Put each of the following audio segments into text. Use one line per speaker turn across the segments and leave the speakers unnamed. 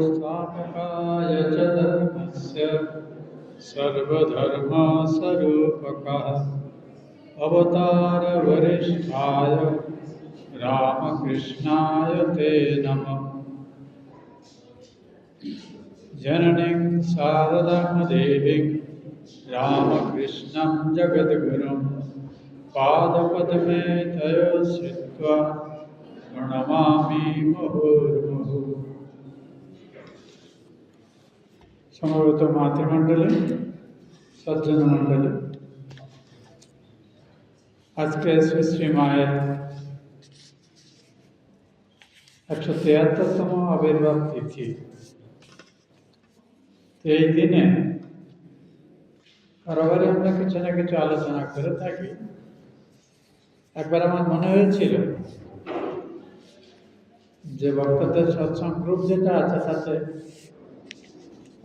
स्थापकाय च धर्मस्य सर्वधर्मस्वरूपकः अवतारवरिष्ठाय रामकृष्णाय ते नमः। जननीं शारदां देवीं रामकृष्णं जगद्गुरुं पादपद्मे तयो श्रित्वा प्रणमामि मुहुर्मुहुः। समवेत मातृमंडली, सज्जन मंडली, आज के श्री श्री मायर 173तम आविर्भाव तिथि। तो এই দিনে বরাবরই আমরা কিছু না কিছু আলোচনা করে থাকি। একবার আমার মনে হয়েছিল যে ভক্তদের সৎসঙ্গ গ্রুপ যেটা আছে তাতে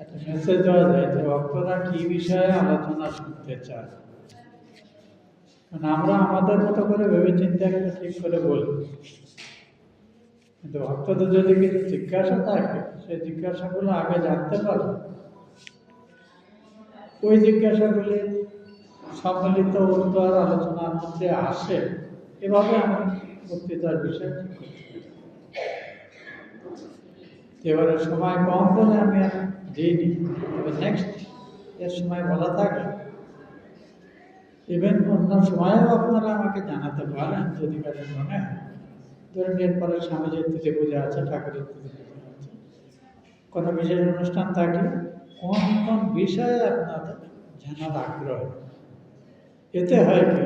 একটা মেসেজ দেওয়া যায় যে ভক্তরা কি বিষয়ে আলোচনা শুনতে চায়। কারণ আমরা আমাদের মতো করে ভেবেচিন্তে একটা ঠিক করে বলি, কিন্তু ভক্তদের যদি কিছু জিজ্ঞাসা থাকে সেই জিজ্ঞাসাগুলো আগে জানতে পারবে, ওই জিজ্ঞাসাগুলি সম্মিলিত উত্তর আলোচনার মধ্যে আসে। এভাবে আমরা বক্তৃতার বিষয় ঠিক করতে পারি। এবারে সময় কম বলে আমি আর দিইনি, তবে নেক্সট এর সময় বলা থাকে। ইভেন অন্য সময়েও আপনারা আমাকে জানাতে পারেন যদি কাজে মনে হয়। ধরুন এরপরে স্বামীজির তিথি পূজা আছে, ঠাকুরের তিথি পূজা আছে, কোনো বিশেষ অনুষ্ঠান থাকলে কোন কোন বিষয়ে আপনাদের জানার আগ্রহ, এতে হয় কি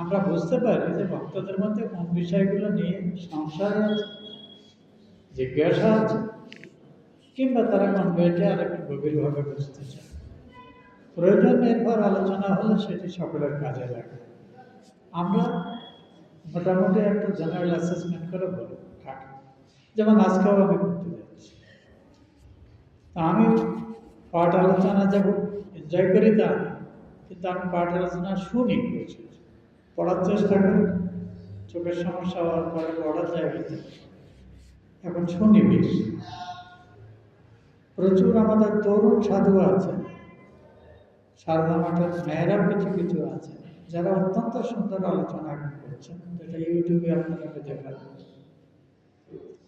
আমরা বুঝতে পারি যে ভক্তদের মধ্যে কোন বিষয়গুলো নিয়ে সংশয় আছে, জিজ্ঞাসা আছে, কিংবা তারা কোন বইটা আর একটু গভীরভাবে বুঝতে চায়। প্রয়োজন এরপর আলোচনা হলে সেটি সকলের কাজে লাগে। আমরা মোটামুটি একটা জেনারেল অ্যাসেসমেন্ট করে বলি থাকি, যেমন আজকেও আমি করতে যাচ্ছি। তা আমি পাঠ আলোচনা যেমন এনজয় করি তা, কিন্তু আমি পাঠ আলোচনা শুনি, প্রচুর পড়ার চেষ্টা করি। চোখের সমস্যা হওয়ার পরে পড়ার জায়গাতে এখন শুনি বেশ। প্রচুর আমাদের তরুণ সাধু আছে, সারদা মঠের মেয়েরাও কিছু কিছু আছে যারা অত্যন্ত সুন্দর আলোচনা করছেন, যেটা ইউটিউবে আপনারা দেখতে পারেন।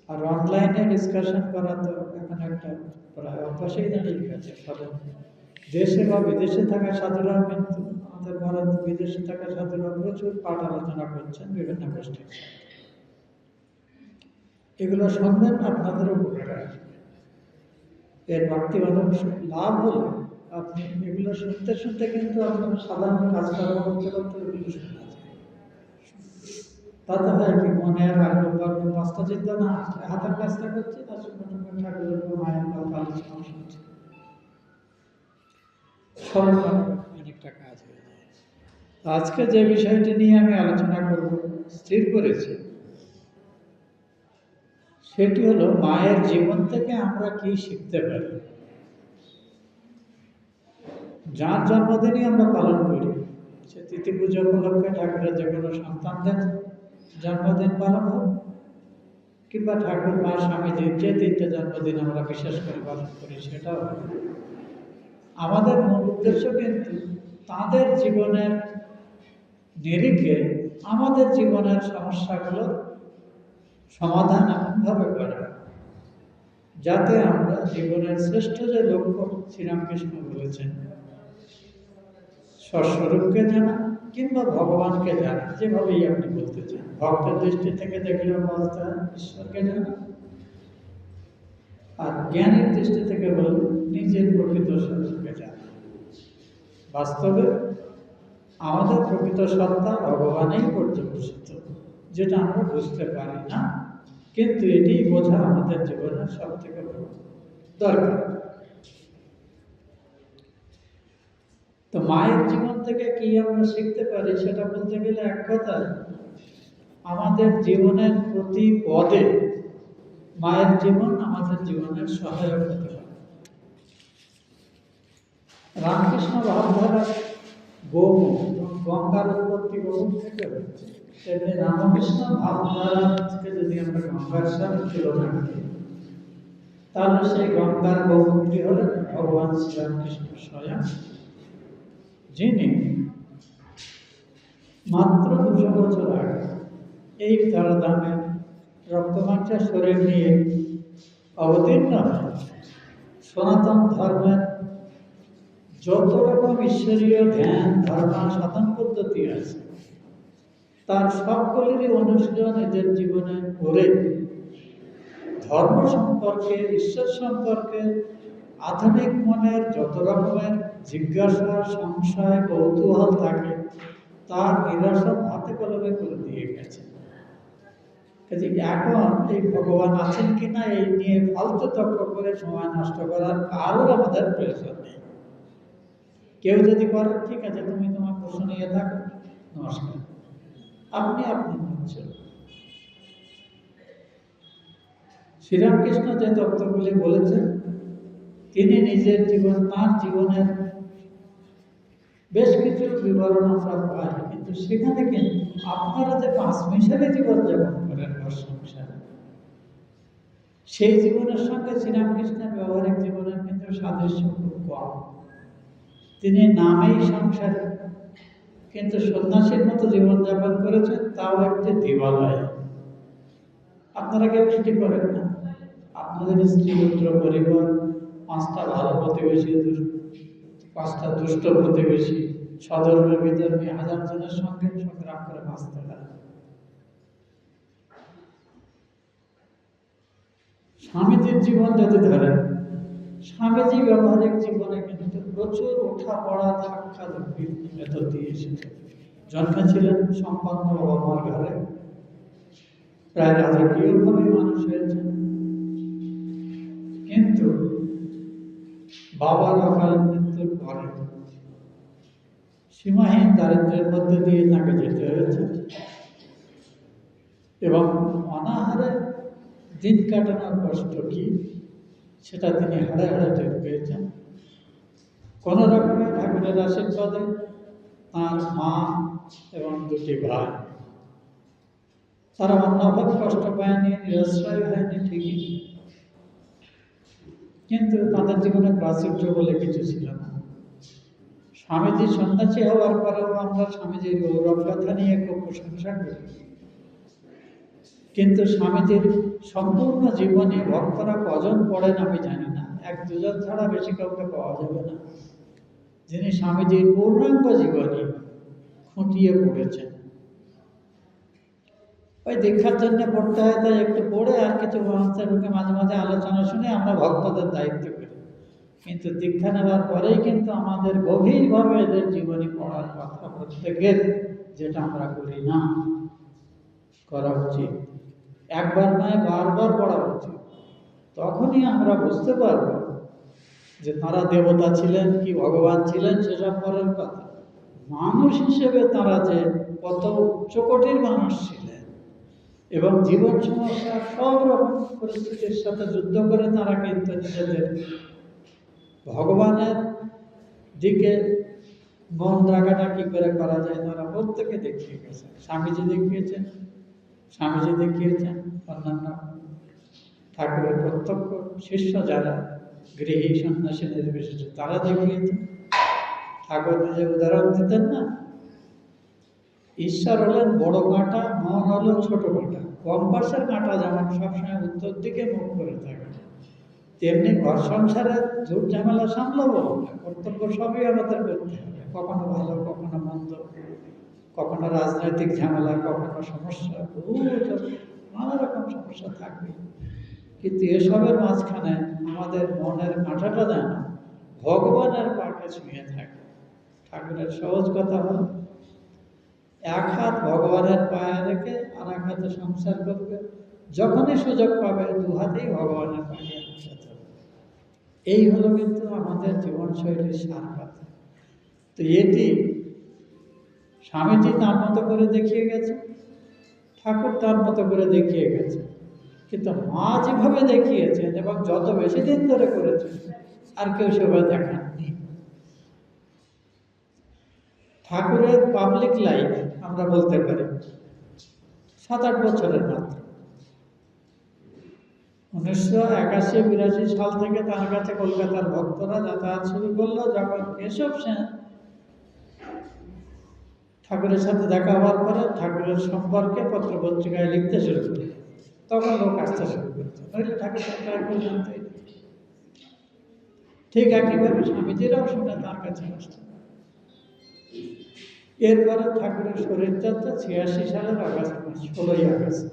আর অনলাইনে ডিসকাশন করা তো এখন একটা প্রায় অভ্যাসেই দাঁড়িয়ে গেছে। ফলে দেশে বা বিদেশে থাকা সাধুরাও কিন্তু আমাদের ভারত বিদেশে থাকা সাধুরাও প্রচুর পাঠ আলোচনা করছেন বিভিন্ন গোষ্ঠীর। এগুলো শুনবেন, আপনাদেরও উপকার আসবে। এর ভক্তিবাদক লাভ হলো আপনি এগুলো শুনতে শুনতে কিন্তু আপনার সাধারণ কাজকর্ম করতে করতে এগুলো শুনতে যায়। তাতে হয় কি মনের আগ্রহ বাস্তা চিন্তা না আসে, হাতের কাজটা করছে, তার সঙ্গে সঙ্গে ঠাকুরের মায়ের কথা আলোচনা শুনছে, স্মরণ অনেকটা কাজ হয়ে যায়। আজকে যে বিষয়টি নিয়ে আমি আলোচনা করব স্থির করেছি, সেটি হলো মায়ের জীবন থেকে আমরা কি শিখতে পারি। যার জন্মদিনই আমরা পালন করি, সে তিথি পুজো উপলক্ষে ঠাকুরের যে কোনো সন্তানদের জন্মদিন পালন হোক, কিংবা ঠাকুর মা স্বামীজির যে তিনটে জন্মদিন আমরা বিশেষ করে পালন করি সেটাও, আমাদের মূল উদ্দেশ্য কিন্তু তাদের জীবনের নিরিখে আমাদের জীবনের সমস্যাগুলোর সমাধান এমনভাবে করা যাতে আমরা জীবনের শ্রেষ্ঠ যে লক্ষ্য শ্রীরামকৃষ্ণ বলেছেন, স্বস্বরূপকে জানা কিংবা ভগবানকে জানা, যেভাবেই আপনি বলতে চান। ভক্তের দৃষ্টি থেকে দেখলে বলতে ঈশ্বরকে জানা, আর জ্ঞানের দৃষ্টি থেকে বললে নিজের প্রকৃত স্বরূপকে জানা। বাস্তবে আমাদের প্রকৃত সত্তা ভগবানেই পর্যবসিত, যেটা আমরা বুঝতে পারি না, কিন্তু এটি বোঝা আমাদের জীবনের সব থেকে বড় দরকার। তো মায়ের জীবন থেকে কি আমরা শিখতে পারি সেটা বলতে গেলে এক কথা, আমাদের জীবনের প্রতি পদে মায়ের জীবন আমাদের জীবনের সহায়ক হতে পারে। রামকৃষ্ণ ভাবধারা গৌমুখ, গঙ্গার উৎপত্তি গৌমুখ থেকে হচ্ছে, তেমনি রামকৃষ্ণ ভাবধারা থেকে যদি আমরা গঙ্গার সাথে তুলনা করি, তাহলে সেই গঙ্গার বহুমুখী হলেন ভগবান শ্রীরামকৃষ্ণ স্বয়ং, যিনি মাত্র 200 বছর আগে এই ধরাধামে রক্তমাংসা শরীর নিয়ে অবতীর্ণ হয়। সনাতন ধর্মের যত রকম ঈশ্বরীয় ধ্যান ধারণা সাধন পদ্ধতি আছে তার সবগুলিরই অনুশীলন এদের জীবনে করে ধর্ম সম্পর্কে, ঈশ্বর সম্পর্কে আধুনিক মনের যত রকমের জিজ্ঞাসা, সংশয়, কৌতূহল থাকে তার নিরসন হাতে কলমে করে দিয়ে গেছে। কাজে এখন এই ভগবান আছেন কিনা এই নিয়ে ফালতু তর্ক করে সময় নষ্ট করার কারোর আমাদের প্রয়োজন নেই। কেউ যদি করে, ঠিক আছে, তুমি তোমার প্রশ্ন নিয়ে থাকো, নমস্কার, আপনি আপনি বলছেন। শ্রীরামকৃষ্ণ যে তত্ত্বগুলি বলেছেন তিনি নিজের জীবন, তাঁর জীবনের বেশ কিছু বিবরণ আমরা পাই, কিন্তু সেখানে কিন্তু আপনারা যে 5 মিশালে জীবনযাপন করেন ঘর সংসারে, সেই জীবনের সঙ্গে শ্রীরামকৃষ্ণের ব্যবহারিক জীবনের কিন্তু সাদৃশ্য খুব কম। তিনি নামেই সংসারে, কিন্তু সন্ন্যাসীর মতো জীবনযাপন করেছেন, তাও একটি দেবালয়ে। আপনারা কেউ সেটি করেন না। আপনাদের স্ত্রী পুত্র পরিবার, 5টা ভালো প্রতিবেশী, 5টা দুষ্ট প্রতিবেশী, সধর্মী বিধর্মী 1000 জনের সঙ্গে সংগ্রাম করে বাঁচতে পারে। স্বামীজির জীবন যদি ধরেন, স্বামীজি ব্যবহারিক জীবনে কিন্তু প্রচুর ওঠা পড়া ধাক্কা ধুপির ভেতর দিয়ে এসেছে। জন্মেছিলেন সম্পন্ন বাবা মার ঘরে, প্রায় রাজকীয়ভাবে মানুষ হয়েছে, কিন্তু বাবার অকাল মৃত্যুর পরে সীমাহীন দারিদ্র্যের মধ্যে দিয়ে তাকে যেতে হয়েছে এবং অনাহারে দিন কাটানোর কষ্ট কি সেটা তিনি হাড়ে হাড়ে টের পেয়েছেন। কোনো রকমে ঠাকুরের আশীর্বাদে তাঁর মা এবং 2টি ভাই, তারা অন্যভাবে কষ্ট পায়নি, নিরাশ্রয় হয়নি ঠিকই, কিন্তু তাদের জীবনে প্রাচুর্য বলে কিছু ছিল না। স্বামীজি সন্ন্যাসী হওয়ার পরেও আমরা স্বামীজির গৌরব কথা নিয়ে খুব প্রশংসা করি, কিন্তু স্বামীজির সম্পূর্ণ জীবনে ভক্তরা কজন পড়েন আমি জানি না, 1-2 জন ছাড়া বেশি কাউকে পাওয়া যাবে না যিনি স্বামীজির পূর্ণাঙ্গ জীবনী খুঁটিয়ে পড়েছেন। ওই দীক্ষার জন্য পড়তে হয়, তাই একটু পড়ে আর কিছু মানুষের মুখে মাঝে মাঝে আলোচনা শুনে আমরা ভক্তদের দায়িত্ব করি, কিন্তু দীক্ষা নেওয়ার পরেই কিন্তু আমাদের গভীরভাবে এদের জীবনী পড়ার কথা প্রত্যেকের, যেটা আমরা করি না, করা উচিত। একবার নয়, বারবার পড়া উচিত। তখনই আমরা বুঝতে পারব যে তারা দেবতা ছিলেন কি ভগবান ছিলেন সেসব পরের কথা, মানুষ হিসেবে তারা যে কত উচ্চকোটির মানুষ ছিলেন এবং জীবন সমস্যা সব রকম পরিস্থিতির সাথে যুদ্ধ করে তারা কিন্তু নিজেদের ভগবানের দিকে মন রাখাটা কি করে করা যায় তারা প্রত্যেকে দেখিয়ে গেছেন। স্বামীজি দেখিয়েছেন, অন্যান্য ঠাকুরের প্রত্যক্ষ শিষ্য যারা গৃহী সন্ন্যাসী নির্বিশেষে তারা দেখিয়েছেন। ঠাকুর নিজে উদাহরণ দিতেন না, ঈশ্বর হলেন বড় কাঁটা, মন হলো ছোট কাঁটা। কম্পাসের কাঁটা যেমন সবসময় উত্তর দিকে মুখ করে থাকে, তেমনি ঘর সংসারে ঝুট ঝামেলা সামলাবো, কর্তব্য সবই আমাদের করতে হবে, কখনো ভালো কখনো মন্দ, কখনো রাজনৈতিক ঝামেলা, কখনো সমস্যা, নানা রকম সমস্যা থাকবে, কিন্তু এসবের মাঝখানে আমাদের মনের কাঁটাটা যেন ভগবানের পাকে ছুঁয়ে থাকে। ঠাকুরের সহজ কথা হল, 1 হাত ভগবানের পায়ে রেখে আর 1 হাতে সংসার করবে, যখনই সুযোগ পাবে 2 হাতেই ভগবানের পায়ে যেতে হবে। এই হলো কিন্তু আমাদের জীবনশৈলীর সার কথা। তো এটি স্বামীজি তার মতো করে দেখিয়ে গেছে, ঠাকুর তার মতো করে দেখিয়ে গেছে, কিন্তু মা যেভাবে দেখিয়েছেন এবং যত বেশি দিন ধরে করেছেন আর কেউ সেভাবে দেখাননি। ঠাকুরের পাবলিক লাইফ আমরা বলতে পারি 7-8 বছরের মাত্র, 1981-82 সাল থেকে তার কাছে কলকাতার ভক্তরা যাতায়াত শুরু করলো। যখন কেশব সেন ঠাকুরের সাথে দেখা হওয়ার পরে ঠাকুরের সম্পর্কে পত্র পত্রিকায় লিখতে শুরু করে, তখন লোক আসতে শুরু করেছে, নইলে ঠাকুর সম্পর্কে জানতেই না। ঠিক একইভাবে স্বামীজিরাও শুনে তার কাছে আসতেন। এরপরে ঠাকুরের শরীরযাত্রা 86 সালের আগস্ট মাস, 16ই আগস্ট।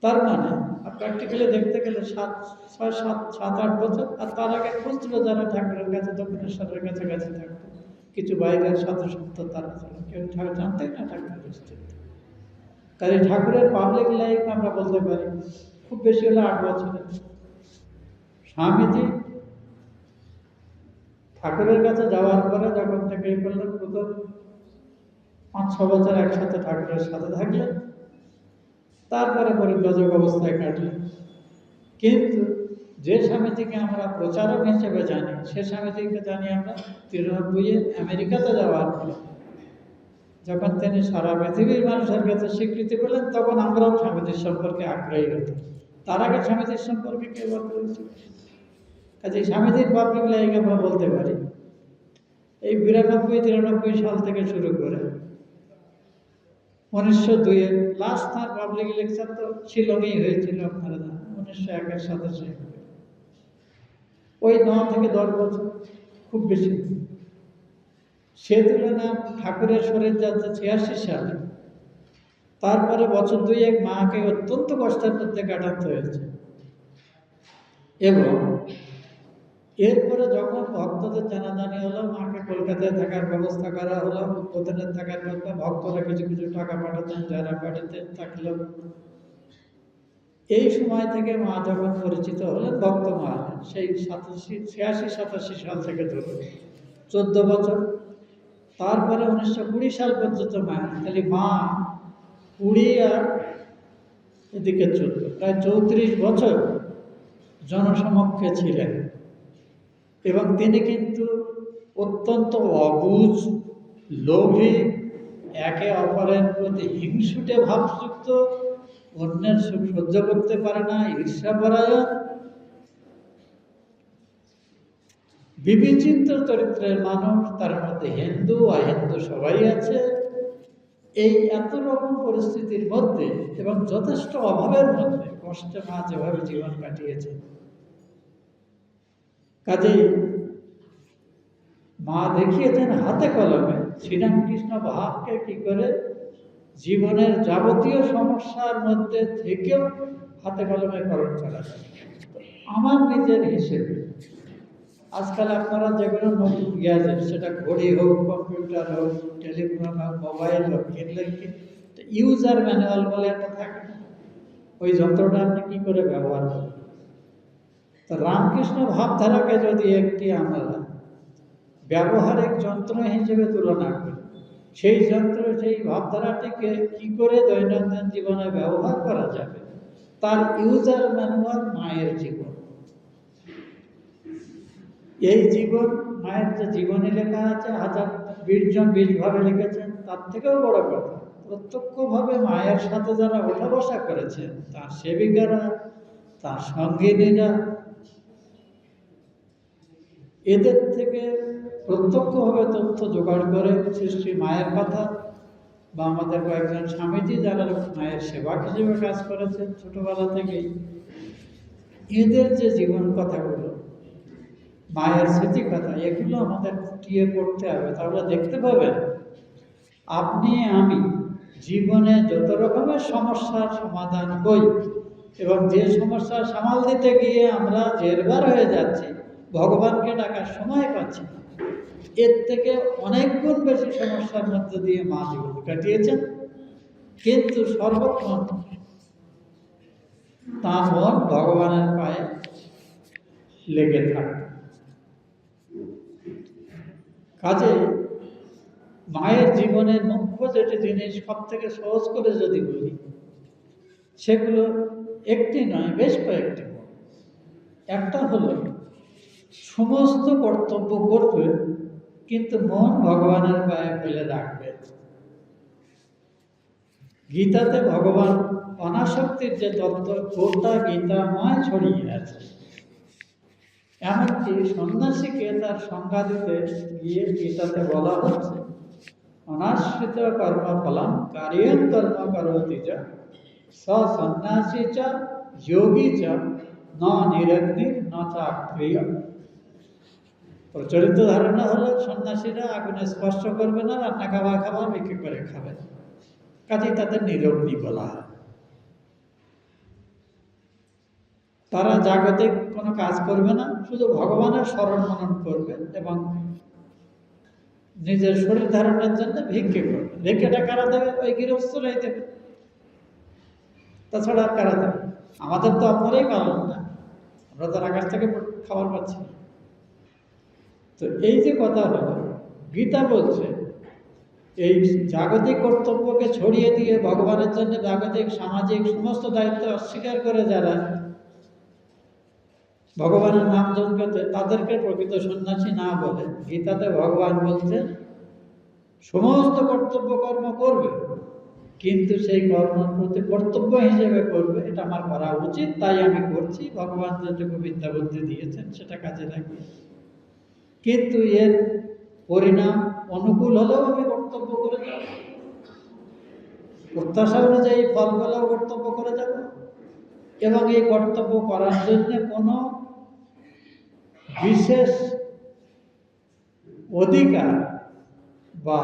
তার মানে প্র্যাকটিক্যালি দেখতে গেলে 7-8 বছর। আর তার আগে খুঁজছিল যারা ঠাকুরের কাছে, দক্ষিণেশ্বরের কাছাকাছি থাকতো, কিছু বাইরের সাধু সন্ত তারা ছিল, কেউ জানতেই না ঠাকুরের অস্তিত্ব। কাজে ঠাকুরের পাবলিক লাইফ আমরা বলতে পারি খুব বেশি হলে 8 বছরের। স্বামীজি ঠাকুরের কাছে যাওয়ার পরে যখন থেকে এই করলেন, প্রথম 5-6 বছর একসাথে ঠাকুরের সাথে থাকলেন, তারপরে পরিব্রাজক অবস্থায় কাটলেন। কিন্তু যে স্বামীজিকে আমরা প্রচারক হিসেবে জানি, সে স্বামীজিকে জানি আমরা 93-এ আমেরিকাতে যাওয়ার পরে, যখন তিনি সারা পৃথিবীর মানুষের কাছে স্বীকৃতি পেলেন, তখন আমরাও স্বামীজির সম্পর্কে আগ্রহী হতাম। তার আগে স্বামীজির সম্পর্কে কেউ বলছে। কাজে স্বামীজির পাবলিক লাইফ আমরা বলতে পারি এই 92-93 সাল থেকে শুরু করে 1902-এর লাস্ট তার পাবলিক লেকচার তো শিলংয়েই হয়েছিল, আপনারা জানেন, 1901-এর সাথে। ওই 9 থেকে 10 বছর, খুব বেশি। সে তুলনায় ঠাকুরের শরীরযাত্রা 86 সালে, তারপরে বছর 2-1 মাকে অত্যন্ত কষ্টের মধ্যে কাটাতে হয়েছে। এবং এরপরে যখন ভক্তদের জানাজানি হলো, মাকে কলকাতায় থাকার ব্যবস্থা করা হলো, উদ্বোধনের থাকার ব্যবস্থা, ভক্তরা কিছু কিছু টাকা পাঠাতেন, যারা পাঠাতে থাকলো। এই সময় থেকে মা যখন পরিচিত হলেন ভক্ত মা, সেই 86-87 সাল থেকে ধরুন 14 বছর। তারপরে 1920 সাল পর্যন্ত মা, খালি মা 20 আর এদিকে 14, প্রায় 34 বছর জনসমক্ষে ছিলেন। এবং তিনি কিন্তু অত্যন্ত অবুঝ, লোভী, একে অপরের প্রতি হিংসুটে ভাবযুক্ত, অন্যের সুখ সহ্য করতে পারে না, ঈর্ষাপরায়ণ, বিবিচিত্র চরিত্রের মানুষ। তার মধ্যে হিন্দু অহিন্দু সবাই আছে। এই এত রকম পরিস্থিতির মধ্যে এবং যথেষ্ট অভাবের মধ্যে কষ্টে মা যেভাবে জীবন কাটিয়েছে, কাজেই মা দেখিয়েছেন হাতে কলমে শ্রীরামকৃষ্ণ ভাবকে কি করে জীবনের যাবতীয় সমস্যার মধ্যে থেকেও হাতে কলমে পালন করা যায়। আমার নিজের হিসেবে আজকাল আপনারা যেগুলো নতুন গ্যাজেট, সেটা ঘড়ি হোক, কম্পিউটার হোক, টেলিফোন হোক, মোবাইল হোক, কিনলে ইউজার ম্যানুয়াল বলে একটা থাকে, ওই যন্ত্রটা আপনি কি করে ব্যবহার করেন। তো রামকৃষ্ণ ভাবধারাকে যদি একটি আমরা ব্যবহারিক যন্ত্র হিসেবে তুলনা করি, সেই যন্ত্র, সেই ভাবধারাটিকে কি করে দৈনন্দিন জীবনে ব্যবহার করা যাবে, তার ইউজার ম্যানুয়াল মায়ের জীবন। এই জীবন, মায়ের যে জীবনী লেখা আছে, 1020 ভাবে লিখেছেন। তার থেকেও বড় কথা, প্রত্যক্ষভাবে মায়ের সাথে যারা ওঠা বসা করেছেন, তার সেবিকারা, তার সঙ্গিনীরা, এদের থেকে প্রত্যক্ষভাবে তথ্য জোগাড় করে সৃষ্টি মায়ের কথা, বা আমাদের কয়েকজন স্বামীজি যারা মায়ের সেবক হিসেবে কাজ করেছেন ছোটবেলা থেকেই, এদের যে জীবন কথাগুলো, মায়ের স্মৃতি কথা, এগুলো আমাদের ফুটিয়ে পড়তে হবে। তাহলে দেখতে পাবেন আপনি আমি জীবনে যত রকমের সমস্যার সমাধান হই, এবং যে সমস্যার সামাল দিতে গিয়ে আমরা জেরবার হয়ে যাচ্ছি, ভগবানকে ডাকার সময় পাচ্ছি না, এর থেকে অনেক গুণ বেশি সমস্যার মধ্য দিয়ে মা জীবন কাটিয়েছেন। কিন্তু সর্বক্ষণ তার মন ভগবানের পায়ে লেগে থাকে। কাজে মায়ের জীবনের মুখ্য যেটি জিনিস, সব থেকে সহজ করে যদি বলি, সেগুলো একটি নয়, বেশ কয়েকটি। একটা হলো সমস্ত কর্তব্য করবে, কিন্তু মন ভগবানের পায়ে ফেলে রাখবে। গীতাতে ভগবান অনাসক্তির যে তত্ত্ব গোটা গীতাময় ছড়িয়ে আছে। এমনকি সন্ন্যাসীকে তার সংজ্ঞা দিতে গিয়ে গীতাতে বলা হচ্ছে অনাশ্রিত কর্মফলম কার্যং কর্ম করোতি চ স সন্ন্যাসী চ যোগী চ ন নিরগ্নির ন চাক্রিয়। প্রচলিত ধারণা হলো সন্ন্যাসীরা আগুনে স্পর্শ করবে না, রান্না খাওয়া বিক্রি করে খাবে, কাজেই তাদের নিরগ্নি বলা হয়। তারা জাগতিক কোনো কাজ করবে না, শুধু ভগবানের স্মরণ মনন করবে এবং নিজের শরীর ধারণের জন্য ভিক্ষে করবে। ভিক্ষেটা কারা দেবে? ওই গৃহস্থরাই দেবে, তাছাড়া আর কারা দেবে? আমাদের তো আপনারাই পালন না, আমরা তো আকাশ থেকে খাবার পাচ্ছি না। তো এই যে কথা হলো, গীতা বলছে এই জাগতিক কর্তব্যকে ছড়িয়ে দিয়ে ভগবানের জন্য জাগতিক সামাজিক সমস্ত দায়িত্ব অস্বীকার করে যারা ভগবানের নাম জপতে, তাদেরকে প্রকৃত সন্ন্যাসী না বলে গীতাতে ভগবান বলছেন সমস্ত কর্তব্য কর্ম করবে, কিন্তু সেই কর্মের প্রতি কর্তব্য হিসেবে করবে, এটা আমার করা উচিত তাই আমি করছি, ভগবান যেটুকু বিদ্যা বুদ্ধি দিয়েছেন সেটা কাজে লাগিয়ে। কিন্তু এর পরিণাম অনুকূল হলেও আমি কর্তব্য করে যাব, প্রত্যাশা অনুযায়ী ফল পেলেও কর্তব্য করে যাব, এবং এই কর্তব্য করার জন্য কোনো বিশেষ অধিকার বা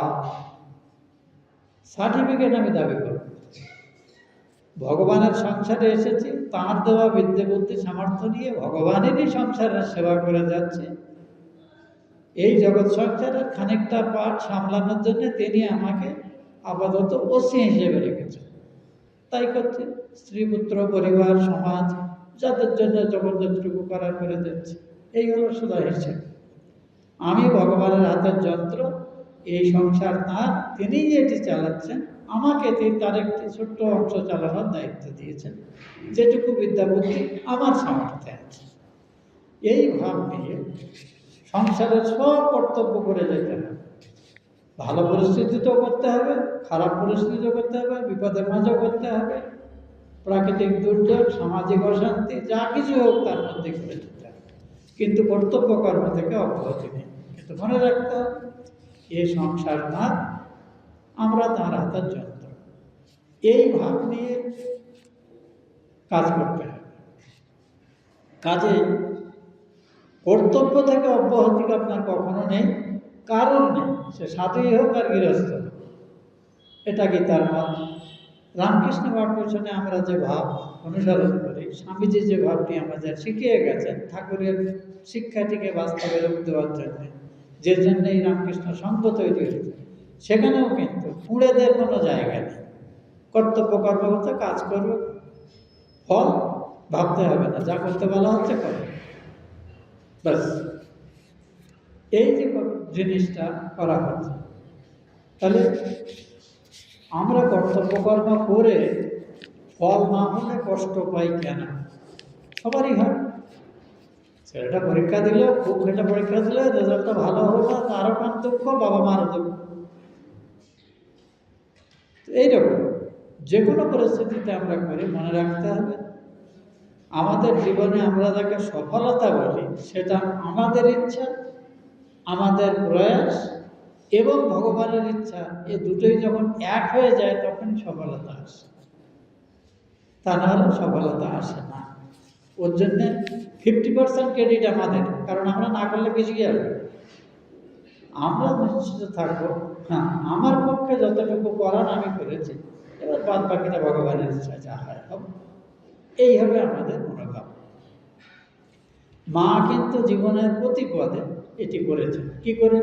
সার্টিফিকেট আমি দাবি করব। ভগবানের সংসারে এসেছি, তাঁর দেওয়া বিদ্যে বুদ্ধি সামর্থ্য নিয়ে ভগবানেরই সংসারের সেবা করে যাচ্ছে। এই জগৎ সংসারের খানিকটা পাঠ সামলানোর জন্য তিনি আমাকে আপাতত ওসি হিসেবে রেখেছেন, তাই করছে। স্ত্রী পুত্র পরিবার সমাজ যাদের জন্য যখন যতটুকু করার করে যাচ্ছে, এই হলো সুদা হিসেবে। আমি ভগবানের হাতের যন্ত্র, এই সংসার তাঁর, তিনি এটি চালাচ্ছেন, আমাকে তিনি তার একটি ছোট্ট অংশ চালানোর দায়িত্ব দিয়েছেন, যেটুকু বিদ্যা বুদ্ধি আমার সামর্থ্যে আছে। এই ভাব নিয়ে সংসারের সব কর্তব্য করে যেতে হবে। ভালো পরিস্থিতিতেও করতে হবে, খারাপ পরিস্থিতিও করতে হবে, বিপদের মাঝেও করতে হবে, প্রাকৃতিক দুর্যোগ, সামাজিক অশান্তি, যা কিছু হোক তার মধ্যে করে যেতে হবে, কিন্তু কর্তব্য কর্ম থেকে অব্যাহতি নেই। কিন্তু মনে রাখতে হবে এই সংসার তাঁর, আমরা তাঁর হাতের যন্ত্র। এই ভাব নিয়ে কাজ করতে হবে। কাজে কর্তব্য থেকে অব্যাহতি আপনার কখনো নেই, কারণ নেই, সে সাধুই হোক আর গৃহস্থ হোক। এটা গীতার মত। রামকৃষ্ণ পাঠ্যশনে আমরা যে ভাব অনুসরণ করি, স্বামীজি যে ভাবটি আমাদের শিখিয়ে গেছেন ঠাকুরের শিক্ষাটিকে বাস্তবে রূপ দেওয়ার জন্য, যে জন্য এই রামকৃষ্ণ সংঘ তৈরি হয়েছে, সেখানেও কিন্তু কুঁড়েদের কোনো জায়গা নেই। কর্তব্য কর্মগত কাজ করবে, ফল ভাবতে হবে না, যা করতে বলা হচ্ছে করবে, ব্যাস। এই যে জিনিসটা করা হচ্ছে, তাহলে আমরা কর্তব্য কর্ম করে ফল না হলে কষ্ট পাই কেন? সবারই হয়। ছেলেটা পরীক্ষা দিল, খুব খেটে পরীক্ষা দিলে রেজাল্টটা ভালো হলো না, তারও কান দুঃখ, বাবা মারও দুঃখ। এইরকম যে কোনো পরিস্থিতিতে আমরা করি, মনে রাখতে হবে আমাদের জীবনে আমরা যাকে সফলতা বলি, সেটা আমাদের ইচ্ছা, আমাদের প্রয়াস এবং ভগবানের ইচ্ছা, এই দুটোই যখন এক হয়ে যায় তখন সফলতা আসে, তা নাহলে সফলতা আসে না। ওর জন্যে 50% ক্রেডিট আমাদের, কারণ আমরা না করলে কিছু কি হবে। আমরা নিশ্চিত থাকবো, হ্যাঁ আমার পক্ষে যতটুকু করার আমি করেছি, এবার বাদ বাকিটা ভগবানের ইচ্ছা, যা হয় হবে। এই হবে আমাদের মনোভাব। মা কিন্তু জীবনের প্রতি পদে এটি করেছে। কি করে?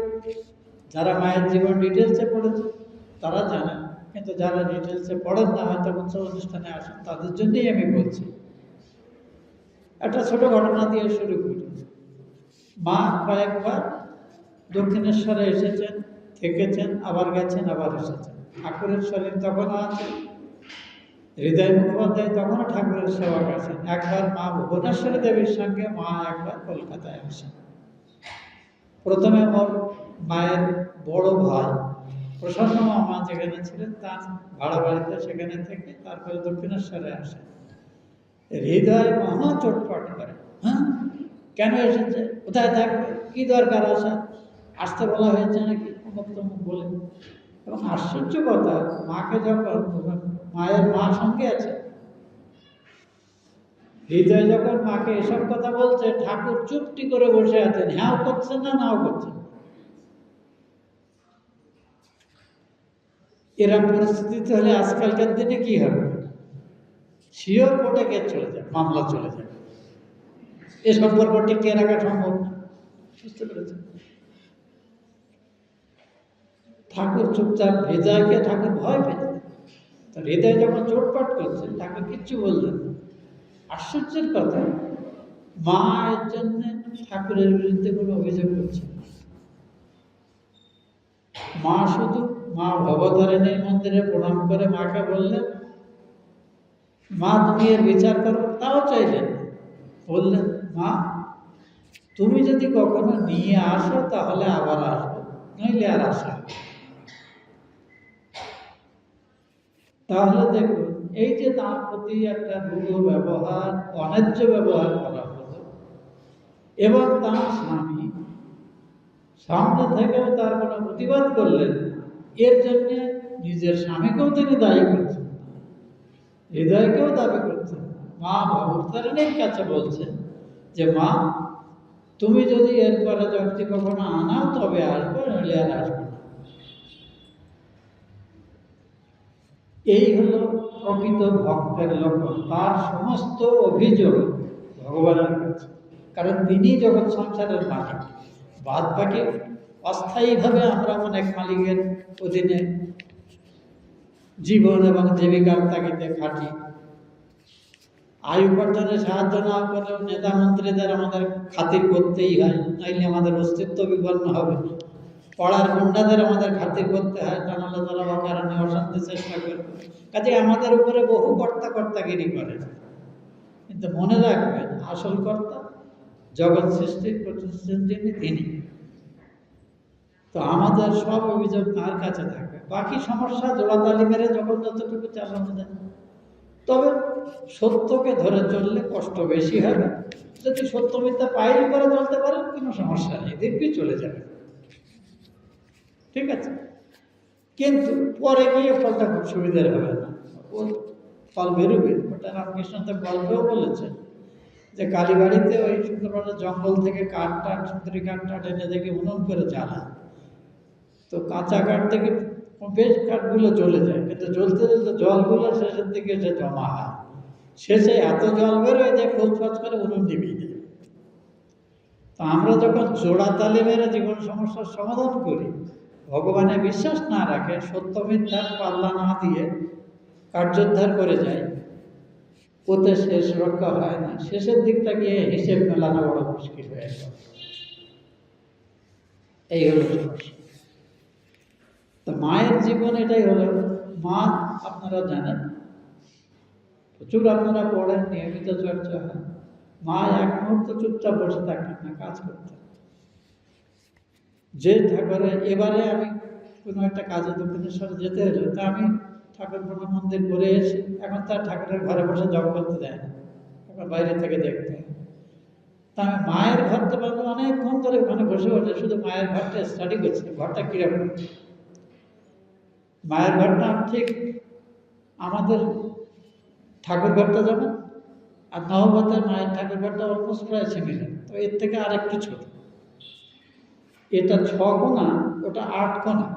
যারা মায়ের জীবন ডিটেলসে পড়েছে তারা জানে, কিন্তু যারা ডিটেলসে পড়েন না, হয়তো উৎসব অনুষ্ঠানে আসেন, তাদের জন্যই আমি বলছি। একটা ছোট ঘটনা দিয়ে শুরু করি। মা কয়েকবার দক্ষিণেশ্বরে এসেছেন, থেকেছেন, আবার গেছেন, আবার এসেছেন। ঠাকুরের শরীর তখনও আছে, হৃদয় মুখোপাধ্যায় তখনও ঠাকুরের সেবা করেছেন। একবার মা ভুবনেশ্বরী দেবীর সঙ্গে মা একবার কলকাতায় আসেন। প্রথমে ওর মায়ের বড় ভাই প্রসন্ন মামা যেখানে ছিলেন তার ভাড়া বাড়িতে, সেখানে থেকে তারপরে দক্ষিণেশ্বরে আসে। হৃদয় মহা চটপট করে, হ্যাঁ কেন এসেছে, কোথায় থাকবে, কি দরকার আসা, আসতে বলা হয়েছে নাকি, অমুক তমুক বলে। এবং আশ্চর্য কথা, মাকে যখন মায়ের মা সঙ্গে আছে, হৃদয় যখন মাকে এসব কথা বলছে, ঠাকুর চুপটি করে বসে আছেন, হ্যাঁও করছেন না, নাও করছেন। এরকম পরিস্থিতি হলে আজকালকার দিনে কি হবে? শিওর কোর্টে কেস চলে যায়, মামলা চলে যায়, এ সম্পর্ক টিকিয়ে রাখা সম্ভব না। বুঝতে পেরেছেন? ঠাকুর চুপচাপ, হৃদয়কে ঠাকুর ভয় পেতেন। তো হৃদয় যখন চোটপাট করছে, ঠাকুর কিচ্ছু বললেন না। আশ্চর্যের কথা, মা এর জন্য ঠাকুরের বিরুদ্ধে কোনো অভিযোগ করছে না। মা শুধু মা ভবতারিণীর মন্দিরে প্রণাম করে মাকে বললেন, মা তুমি এর বিচার করো, তাও চাইলেন। বললেন, মা তুমি যদি কখনো নিয়ে আসো তাহলে আবার আসবো, নইলে আর আসা। তাহলে দেখুন, এই যে তার প্রতি একটা রূঢ় ব্যবহার, অন্যায্য ব্যবহার করা হলো, এবং তার স্বামী সামনে থেকেও তার কোনো প্রতিবাদ করলেন, এর জন্য নিজের স্বামীকেও তিনি দায়ী করছেন, হৃদয়কেও দাবি করছেন। মা ভবতারিণীর কাছে বলছেন যে, মা তুমি যদি এরপরে যুক্তি কখনো আনাও তবে আসবো, নইলে আর আসবো না। এই হলো প্রকৃত ভক্তের লক্ষণ, তার সমস্ত অভিযোগ ভগবানের কাছে, কারণ তিনি জগৎ সংসারের মালিক। বাদ বাকি অস্থায়ীভাবে আমরা অনেক মালিকের অধীনে জীবন এবং জীবিকার তাগিদে খাটি। আয় উপার্জনে সাহায্য না করলেও নেতা মন্ত্রীদের আমাদের খাতির করতেই হয়, নাইলে আমাদের অস্তিত্ব বিপন্ন হবে। পড়ার গুন্ডাদের আমাদের খাতির করতে হয়, তা নাহলে তারা অকারণে অশান্তি চেষ্টা করবে। কাজে আমাদের উপরে বহু কর্তাগিরি করে। কিন্তু মনে রাখবেন, আসল কর্তা জগৎ সৃষ্টির প্রতিষ্ঠান যিনি, তিনি। তো আমাদের সব অভিযোগ তার কাছে থাকে। বাকি সমস্যা জোড়াতালি মেরে যখন যতটুকু চালানো যায়। তবে সত্যকে ধরে চললে কষ্ট বেশি হবে। যদি সত্য মিথ্যা পাইল করে চলতে পারেন, কোনো সমস্যা নেই, দিব্যি চলে যাবে। ঠিক আছে? কিন্তু পরে গিয়ে ফলটা খুব সুবিধার হবে না, ওর ফল বেরোবে। ওটা রামকৃষ্ণ তো গল্পেও বলেছেন যে, কালীবাড়িতে ওই সুন্দরবনের জঙ্গল থেকে সুন্দরী কাঠটা টেনে দেখে উনুন করে জ্বালায়। তো কাঁচা কাঠ থেকে বেশ কাঠগুলো জ্বলে যায়, কিন্তু জ্বলতে জ্বলতে জলগুলো শেষের দিকে এসে জমা হয়। শেষে এত জল বেরোয় যে খোঁজ করে উনুন নিভিয়ে দেয়। তো আমরা যখন জোড়াতালি মেরে জীবন সমস্যার সমাধান করি, ভগবানের বিশ্বাস না রাখে, সত্য মিথ্যার পাল্লা না দিয়ে কার্যোদ্ধার করে যায়, ওতে শেষ রক্ষা হয় না। শেষের দিকটা গিয়ে হিসেব মেলানো বড় মুশকিল হয়ে যায়। এই হলো সমস্যা। তো মায়ের জীবন এটাই হলো। মা আপনারা জানেন, প্রচুর আপনারা পড়েন, নিয়মিত চর্চা হয়। মা এক মুহূর্ত চুপচাপ বসে থাকতেন না, কাজ করতেন। যে ঠাকুরের, এবারে আমি কোনো একটা কাজে দক্ষিণেশ্বরে যেতে হলো, তা আমি ঠাকুর প্রণাম মন্দির করে এসে, এখন তার ঠাকুরের ঘরে বসে জপ করতে দেয় না, এখন বাইরে থেকে দেখতে হয়। তা আমি মায়ের ঘরটা বাবু অনেকক্ষণ ধরে ওখানে বসে বসে শুধু মায়ের ঘরটা স্টাডি করছি, ঘরটা কিরকম। মায়ের ঘরটা ঠিক আমাদের ঠাকুর ঘরটা যেমন, আর নহবতের মায়ের ঠাকুর ঘরটা অলমোস্ট প্রায় সিমিলার, তো এর থেকে আর একটু ছোট। এটা 6 কোণা, ওটা 8 কোণা,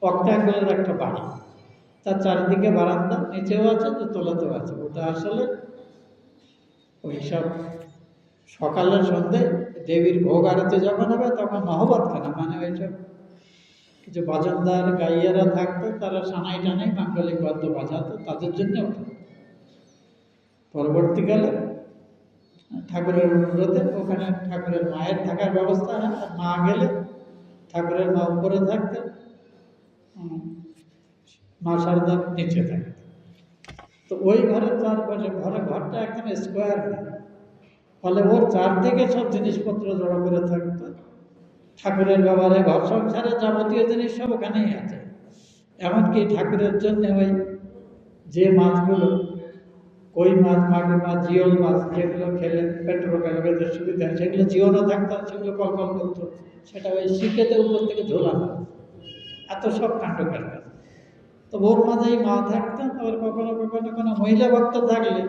অক্টাঙ্গলের একটা বাড়ি। তার চারিদিকে বারান্দা, নিচেও আছে, দোতলাতেও আছে। ওটা আসলে ওই সব সকালের সন্ধ্যে দেবীর ভোগ আরতি যখন হবে, তখন নহবতখানা, মানে ওইসব কিছু বাজনদার গাইয়ারা থাকতো, তারা সানাই টানাই মাঙ্গলিক বাদ্য বাজাতো, তাদের জন্য ওঠে। পরবর্তীকালে ঠাকুরের অনুরোধে ওখানে ঠাকুরের মায়ের থাকার ব্যবস্থা হয়, আর মা গেলে ঠাকুরের মা উপরে থাকতেন, মা শারদা নিচে থাকতেন। তো ওই ঘরের চারপাশে, ঘরটা একদম স্কোয়ার, ফলে ওর চারদিকে সব জিনিসপত্র জড়ো করে থাকতো। ঠাকুরের ব্যাপারে ঘর সংসারের যাবতীয় জিনিস সব ওখানেই আছে। এমনকি ঠাকুরের জন্য ওই যে মাছগুলো, কই মাছ, মাগুর মাছ, জিওল মাছ, যেগুলো খেলে পেট্রোকেলের সুবিধা, সেগুলো জিওনা থাকতো, সেগুলো কলকল করতো, সেটা ওই শিখেতে উপর থেকে ঝোলানো। এত সব কাণ্ড কারখানা। তো ওর মাঝেই মা থাকতেন। আবার কখনো কখনো কোনো মহিলা ভক্ত থাকলে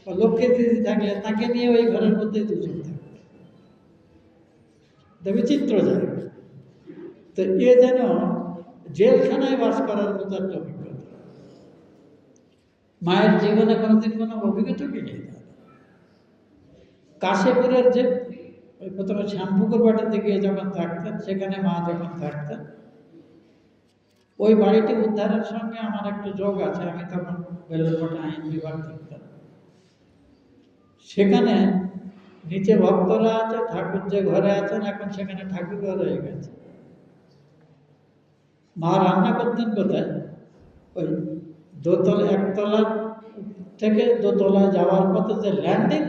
বা লক্ষ্মী দিদি থাকলে তাকে নিয়ে ওই ঘরের মধ্যেই দুজন থাকতো। বিচিত্র জায়গা। তো এ যেন জেলখানায় বাস করার মতো একটা অভিজ্ঞতা। মায়ের জীবনে কোনোদিন কোনো অভিজ্ঞতা কি নেই। কাশীপুরের যে ওই প্রথমে শ্যামপুকুর বাটিতে গিয়ে যখন থাকতেন, সেখানে মা যখন থাকতেন, ওই বাড়িটি উদ্ধারের সঙ্গে আমার একটু যোগ আছে। আমি তখন বেলুরমঠ আইন বিভাগ থাকতাম। সেখানে নিচে ভক্তরা আছে, ঠাকুর যে ঘরে আছেন এখন সেখানে ঠাকুর ঘর হয়ে গেছে। মা রান্না করতেন কোথায়? ওই দোতলা, একতলা থেকে দোতলায় যাওয়ার পথে যে ল্যান্ডিং,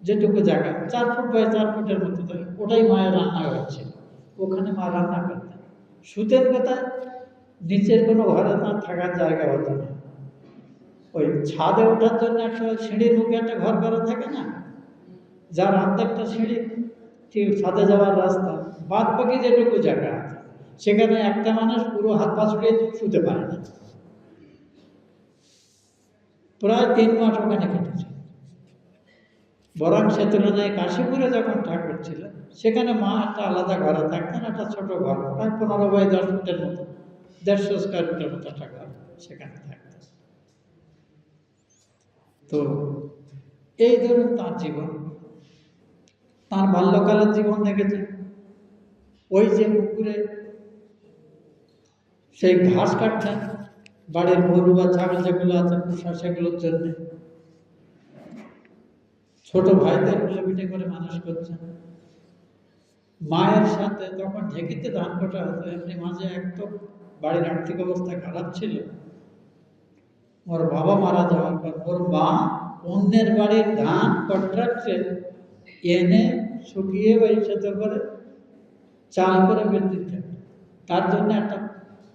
যেটুকু জায়গা 4 ফুট বাই 4 ফুটের মতো, ওটাই মায়ের রান্নাঘর ছিল। ওখানে মা রান্না করতেন। শুতেন কোথায়? নিচের কোনো ঘরে তার থাকার জায়গা হতো না। ওই ছাদে ওঠার জন্য একটা সিঁড়ির মুখে একটা ঘর করা থাকে না, যার অর্ধেকটা সিঁড়ি ঠিক ছাদে যাওয়ার রাস্তা, বাদ বাকি যেটুকু জায়গা আছে সেখানে একটা মানুষ পুরো হাত পা ছড়িয়ে শুতে পারে না। প্রায় 3 মাস ওখানে কেটেছে। বরং সে তুলনায় কাশীপুরে যখন ঠাকুর ছিল সেখানে মা একটা আলাদা ঘরে থাকতেন, একটা ছোট ঘর, প্রায় 15 বাই 10 ফুটের মতো, 150 স্কোয়ার ফুটের মতো একটা ঘর সেখানে থাকতেন। তো এই ধরুন তার জীবন, তার বাল্যকালের জীবন দেখেছে। ওই যে পুকুরে সেই ঘাস কাটছেন, বাড়ির গরু বা ছাগল যেগুলো আছে পোষা, সেগুলোর জন্য ছোট ভাইদের কোলে করে মানুষ করছেন। মায়ের সাথে তখন ঢেকিতে ধান কাটা হতো। এমনি মাঝে একদম বাড়ির আর্থিক অবস্থা খারাপ ছিল। ওর বাবা মারা যাওয়ার পর ওর মা অন্যের বাড়ির ধান কন্ট্রাক্টে এনে শুকিয়ে ওই সেদ্ধ করে চাল করে বের দিতে, তার জন্য একটা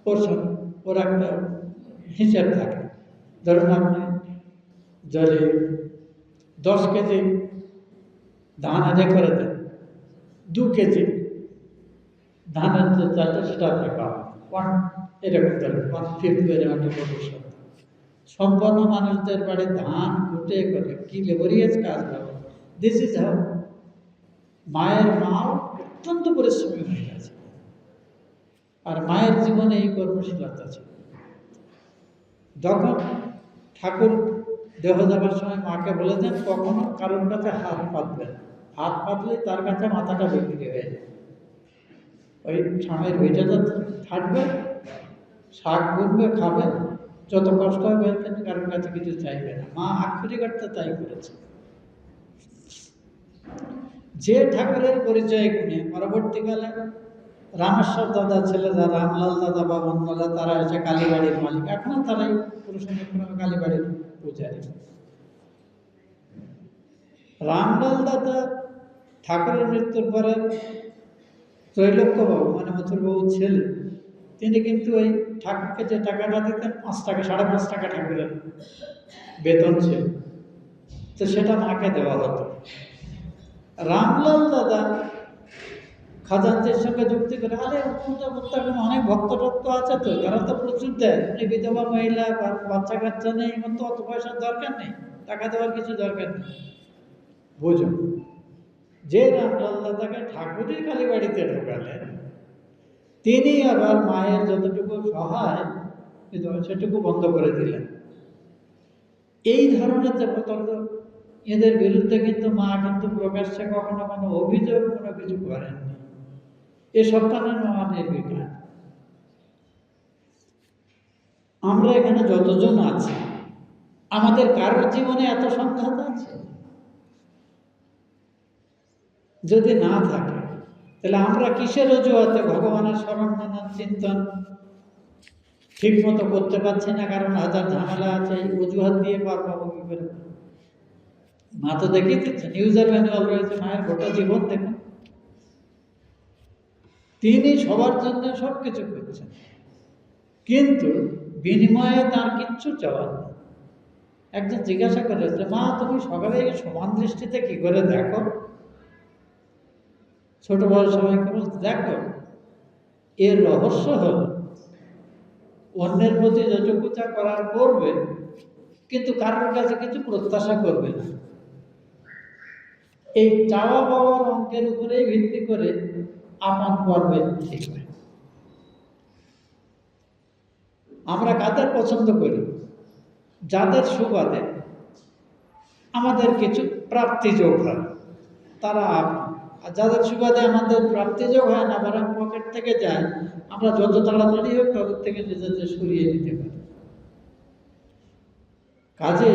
পোর্শন, ওর একটা হিসাব থাকে। ধরুন আপনি যদি 10 কেজি ধান এনে করে দেন, 2 কেজি ধানের যে চালটা সেটা আপনি পাবেন, এরকম ধরেন 1/5 এরকম একটা প্রতিশত। সম্পন্ন মানুষদের বাড়ি ধান কুটে করে কি লেবরিয়াস কাজ হবে। This is how. মায়ের মাও অত্যন্ত পরিশ্রমী হয়ে গেছে, আর মায়ের জীবনে এই কর্মশীলতা ছিল। যখন ঠাকুর দেহ যাবার সময় মাকে বলে দেন কখনো কারোর কাছে হাত পাতবেন, হাত পাতলে তার কাছে মাথাটা বিক্রি হয়ে যায়। ওই স্বামীর ওইটাতে থাকবে, শাক বুনবে, খাবে, যত কষ্ট হবে, কিন্তু কারোর কাছে কিছু চাইবে না। মা আক্ষরিক অর্থে তাই করেছে। যে ঠাকুরের পরিচয় গুণে পরবর্তীকালে রামেশ্বর দাদা ছেলেরা, রামলাল দাদা বা অন্যরা, তারা এসে কালীবাড়ির মালিক, এখনো তারাই পুরুষোত্তম কালীবাড়ির পূজারী। রামলাল দাদা ঠাকুরের মৃত্যুর পরে ত্রৈলোক্যবাবু মানে মথুরবাবুর ছেলে, তিনি কিন্তু ওই ঠাকুরকে যে টাকাটা দিতেন 5 টাকা, 5.5 টাকা ঠাকুরের বেতন ছিল, তো সেটা মাকে দেওয়া হতো। রামলাল দাদা খাজানজির সঙ্গে যুক্তি করে, আরে অনেক ভক্ত টক্ত আছে, তো তারা তো প্রচুর দেয়, বিধবা মহিলা বাচ্চা কাচ্চা নেই, এমন তো অত পয়সার দরকার নেই, টাকা দেওয়ার কিছু দরকার নেই। বুঝুন, যে রামলাল দাদাকে ঠাকুরের কালীবাড়িতে ঢোকালেন, তিনি আবার মায়ের যতটুকু সহায় সেটুকু বন্ধ করে দিলেন। এই ধরনের যে পতঙ্গ, এদের বিরুদ্ধে কিন্তু মা কিন্তু প্রকাশ্যে কখনো কোনো অভিযোগ কোনো কিছু করেননি। এ সন্তানের মা নির্বিকার। আমরা এখানে যতজন আছি, আমাদের কারোর জীবনে এত সংঘাত আছে? যদি না থাকে তাহলে আমরা কিসের অজুহাতে ভগবানের স্মরণ মনন চিন্তন ঠিক মতো করতে পারছি না? কারণ হাজার ঝামেলা আছে, এই অজুহাত দিয়ে পার পাবো কি করে? মা তো দেখিয়ে দিচ্ছেন, ইউজার ম্যানুয়াল রয়েছে, মায়ের গোটা জীবন দেখুন। তিনি সবার জন্য সব কিছু করছেন, কিন্তু বিনিময়ে তার কিচ্ছু চাওয়ার নেই। একজন জিজ্ঞাসা করে যে, মা তুমি সকালে সমান দৃষ্টিতে কি করে দেখো? ছোট বড় সবাইকে বলতে, দেখো এর রহস্য হল অন্যের প্রতি যতটুকু যা করার করবে, কিন্তু কারোর কাছে কিছু প্রত্যাশা করবে না। এই চাওয়া পাওয়ার অঙ্কের উপরেই ভিত্তি করে আপন করবে ঠিক হয়। আমরা কাদের পছন্দ করি? যাদের সুবাদে আমাদের কিছু প্রাপ্তিযোগ হয় তারা আপন। আর যাদের সুবাদে আমাদের প্রাপ্তিযোগ হয় না, বরং পকেট থেকে যায়, আমরা যত তাড়াতাড়ি হোক তাদের থেকে নিজেদের সরিয়ে দিতে পারি। কাজে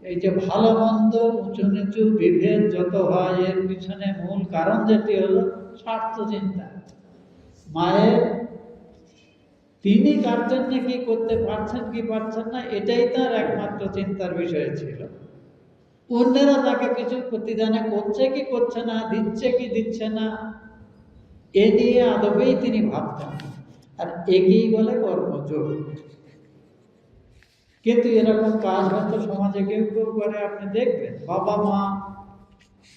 এই যে ভালো মন্দ, উঁচু নিচু, বিভেদ যত হয়, এর পিছনে মূল কারণ যেটি হলো স্বার্থ চিন্তা। মায়ের তিনি কার জন্য কি করতে পারছেন কি পারছেন না, এটাই তার একমাত্র চিন্তার বিষয় ছিল। অন্যেরা তাকে কিছু প্রতিদানে করছে কি করছে না, দিচ্ছে কি দিচ্ছে না, এ নিয়ে আদবেই তিনি ভাবতেন। আর একেই বলে কর্মযোগ। কিন্তু এরকম কাজ হয়তো সমাজে কেউ কেউ করে। আপনি দেখবেন বাবা মা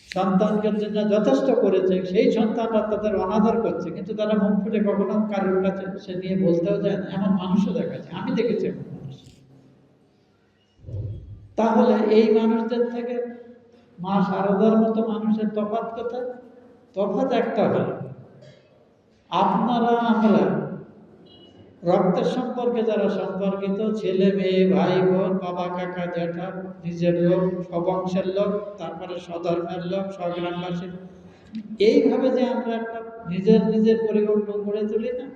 সন্তানকে জন্য যথেষ্ট করেছে, সেই সন্তানরা তাদের অনাদর করছে, কিন্তু তারা মুখ ফুটে কখনো কারোর কাছে সে নিয়ে বলতেও যায় না। এমন মানুষও দেখাচ্ছে, আমি দেখেছি এমন মানুষ। তাহলে এই মানুষদের থেকে মা শারদার মতো মানুষের তফাৎ কোথায়? তফাৎ একটা হলো, আপনারা আমরা রক্তের সম্পর্কে যারা সম্পর্কিত, ছেলে মেয়ে ভাই বোন বাবা কাকা জ্যাঠা, নিজের লোক, স্ববংশের লোক, তারপরে স্বধর্মের লোক, স্বগ্রামবাসী, এইভাবে যে আমরা একটা নিজের নিজের পরিকল্পনা গড়ে তুলি না,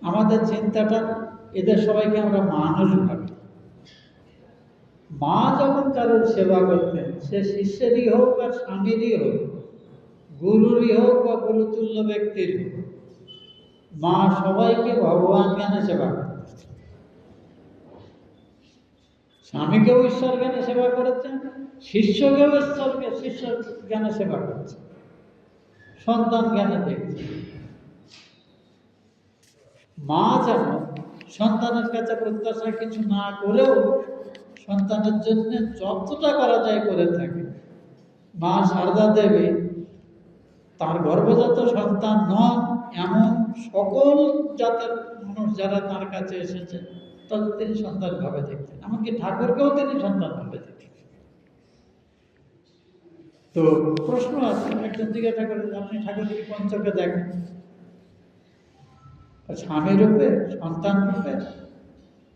আমাদের চিন্তাটা এদের সবাইকে আমরা মানুষ ভাবি। মা যখন কারোর সেবা করতেন, সে শিষ্যেরই হোক আর স্বামীরই হোক, গুরুরই হোক বা গুরুতুল্য ব্যক্তির হোক, মা সবাইকে ভগবান জ্ঞানে সেবা করতেন। স্বামীকেও ঈশ্বর জ্ঞানে সেবা করেছেন, শিষ্যকেও শিষ্য জ্ঞানে সেবা করেছেন, সন্তান জ্ঞানে দেখছেন। মা যেন সন্তানের কাছে প্রত্যাশা কিছু না করেও সন্তানের জন্য যতটা করা যায় করে থাকে। মা শারদা দেবী তার গর্ভজাত সন্তান নন এমন সকল জাতের মানুষ যারা তার কাছে এসেছে তাদের তিনি সন্তান ভাবে দেখতেন। এমনকি ঠাকুরকেও তিনি সন্তান ভাবে দেখতেন। তো প্রশ্ন আছে, একজন জিজ্ঞাসা করে, আপনি ঠাকুরকে কোন চোখে দেখেন? স্বামী রূপে, সন্তান রূপে,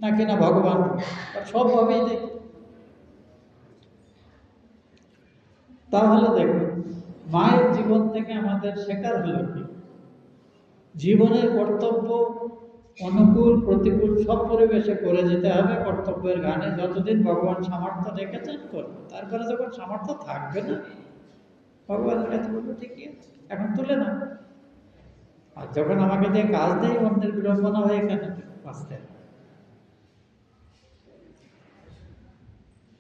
নাকি না ভগবান রূপে? সবভাবেই দেখি। তাহলে দেখুন, মায়ের জীবন থেকে আমাদের শেখার হলো কি? জীবনের কর্তব্য অনুকূল প্রতিকূল সব পরিবেশে করে যেতে হবে। কর্তব্যের গানে যতদিন ভগবান সামর্থ্য রেখেছেন করবে, তারপরে যখন সামর্থ্য থাকবে না, ভগবানের কাছে বলবো ঠিকই আছে, এখন তুলে না। আর যখন আমাকে দিয়ে কাজ দেয়, অন্যের বিড়ম্বনা হয়ে এখানে বাঁচতে